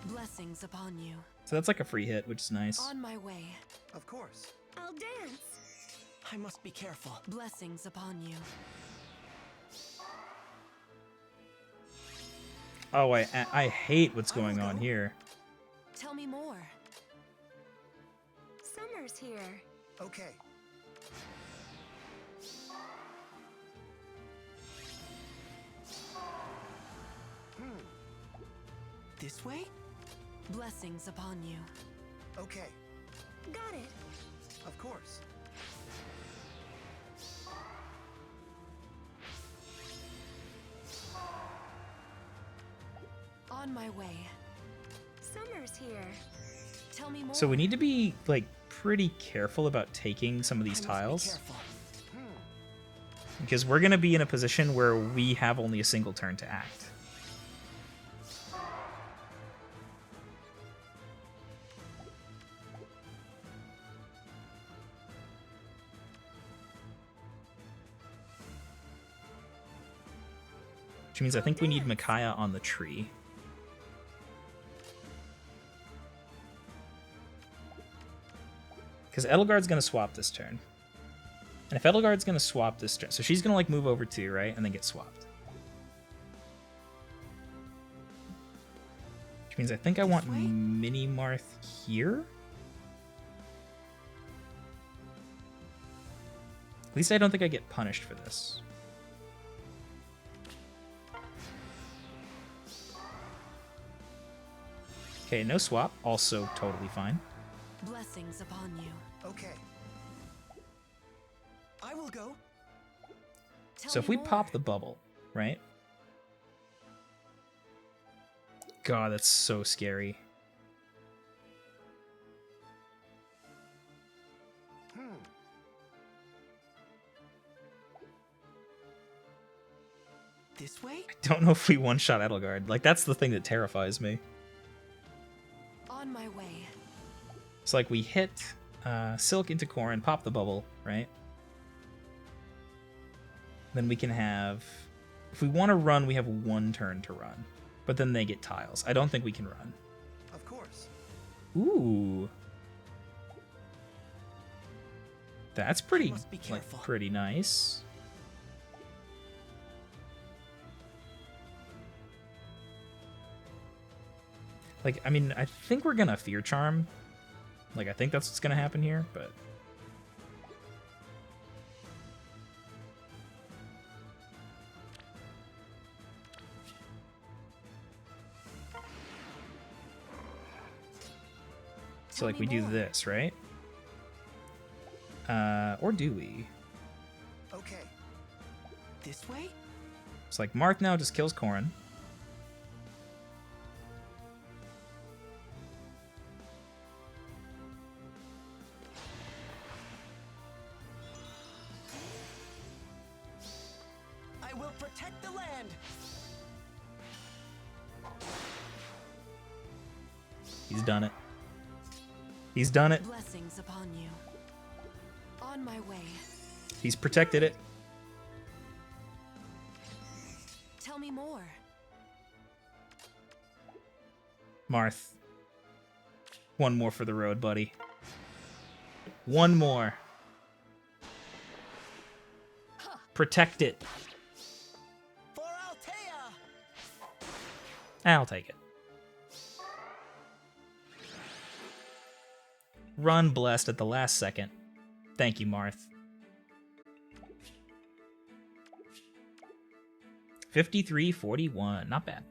Blessings upon you. So that's like a free hit, which is nice. On my way. Of course. I'll dance. I must be careful. Blessings upon you. Oh, I hate what's going on here. Tell me more. Summer's here. Okay. This way? Blessings upon you. Okay. Got it. Of course. On my way. Summer's here. Tell me more. So we need to be, like, pretty careful about taking some of these I must be tiles. careful. Because we're going to be in a position where we have only a single turn to act. Which means I think we need Micaiah on the tree. Because Edelgard's going to swap this turn. And if Edelgard's going to swap this turn... So she's going to, like, move over 2, right? And then get swapped. Which means I think I want Mini Marth here? At least I don't think I get punished for this. Okay, no swap. Also totally fine. Blessings upon you. Okay. I will go. Tell So if me we more. pop the bubble, right? God, that's so scary. This way? I don't know if we one-shot Edelgard. Like, that's the thing that terrifies me. On my way. It's like we hit Silk into Corrin, pop the bubble, right? Then we can have... If we want to run, we have 1 turn to run. But then they get tiles. I don't think we can run. Of course. Ooh. That's pretty, must be like, careful. pretty nice. Like, I mean, I think we're gonna Fear Charm. Like, I think that's what's gonna happen here, but... So, like, we do this, right? Or do we? Okay. This way? It's like, Marth now just kills Corrin. I will protect the land. He's done it. He's done it. Blessings upon you. On my way. He's protected it. Tell me more. Marth. 1 more for the road, buddy. 1 more. Protect it. For Altea! I'll take it. Run blessed at the last second. Thank you, Marth. 53-41. Not bad.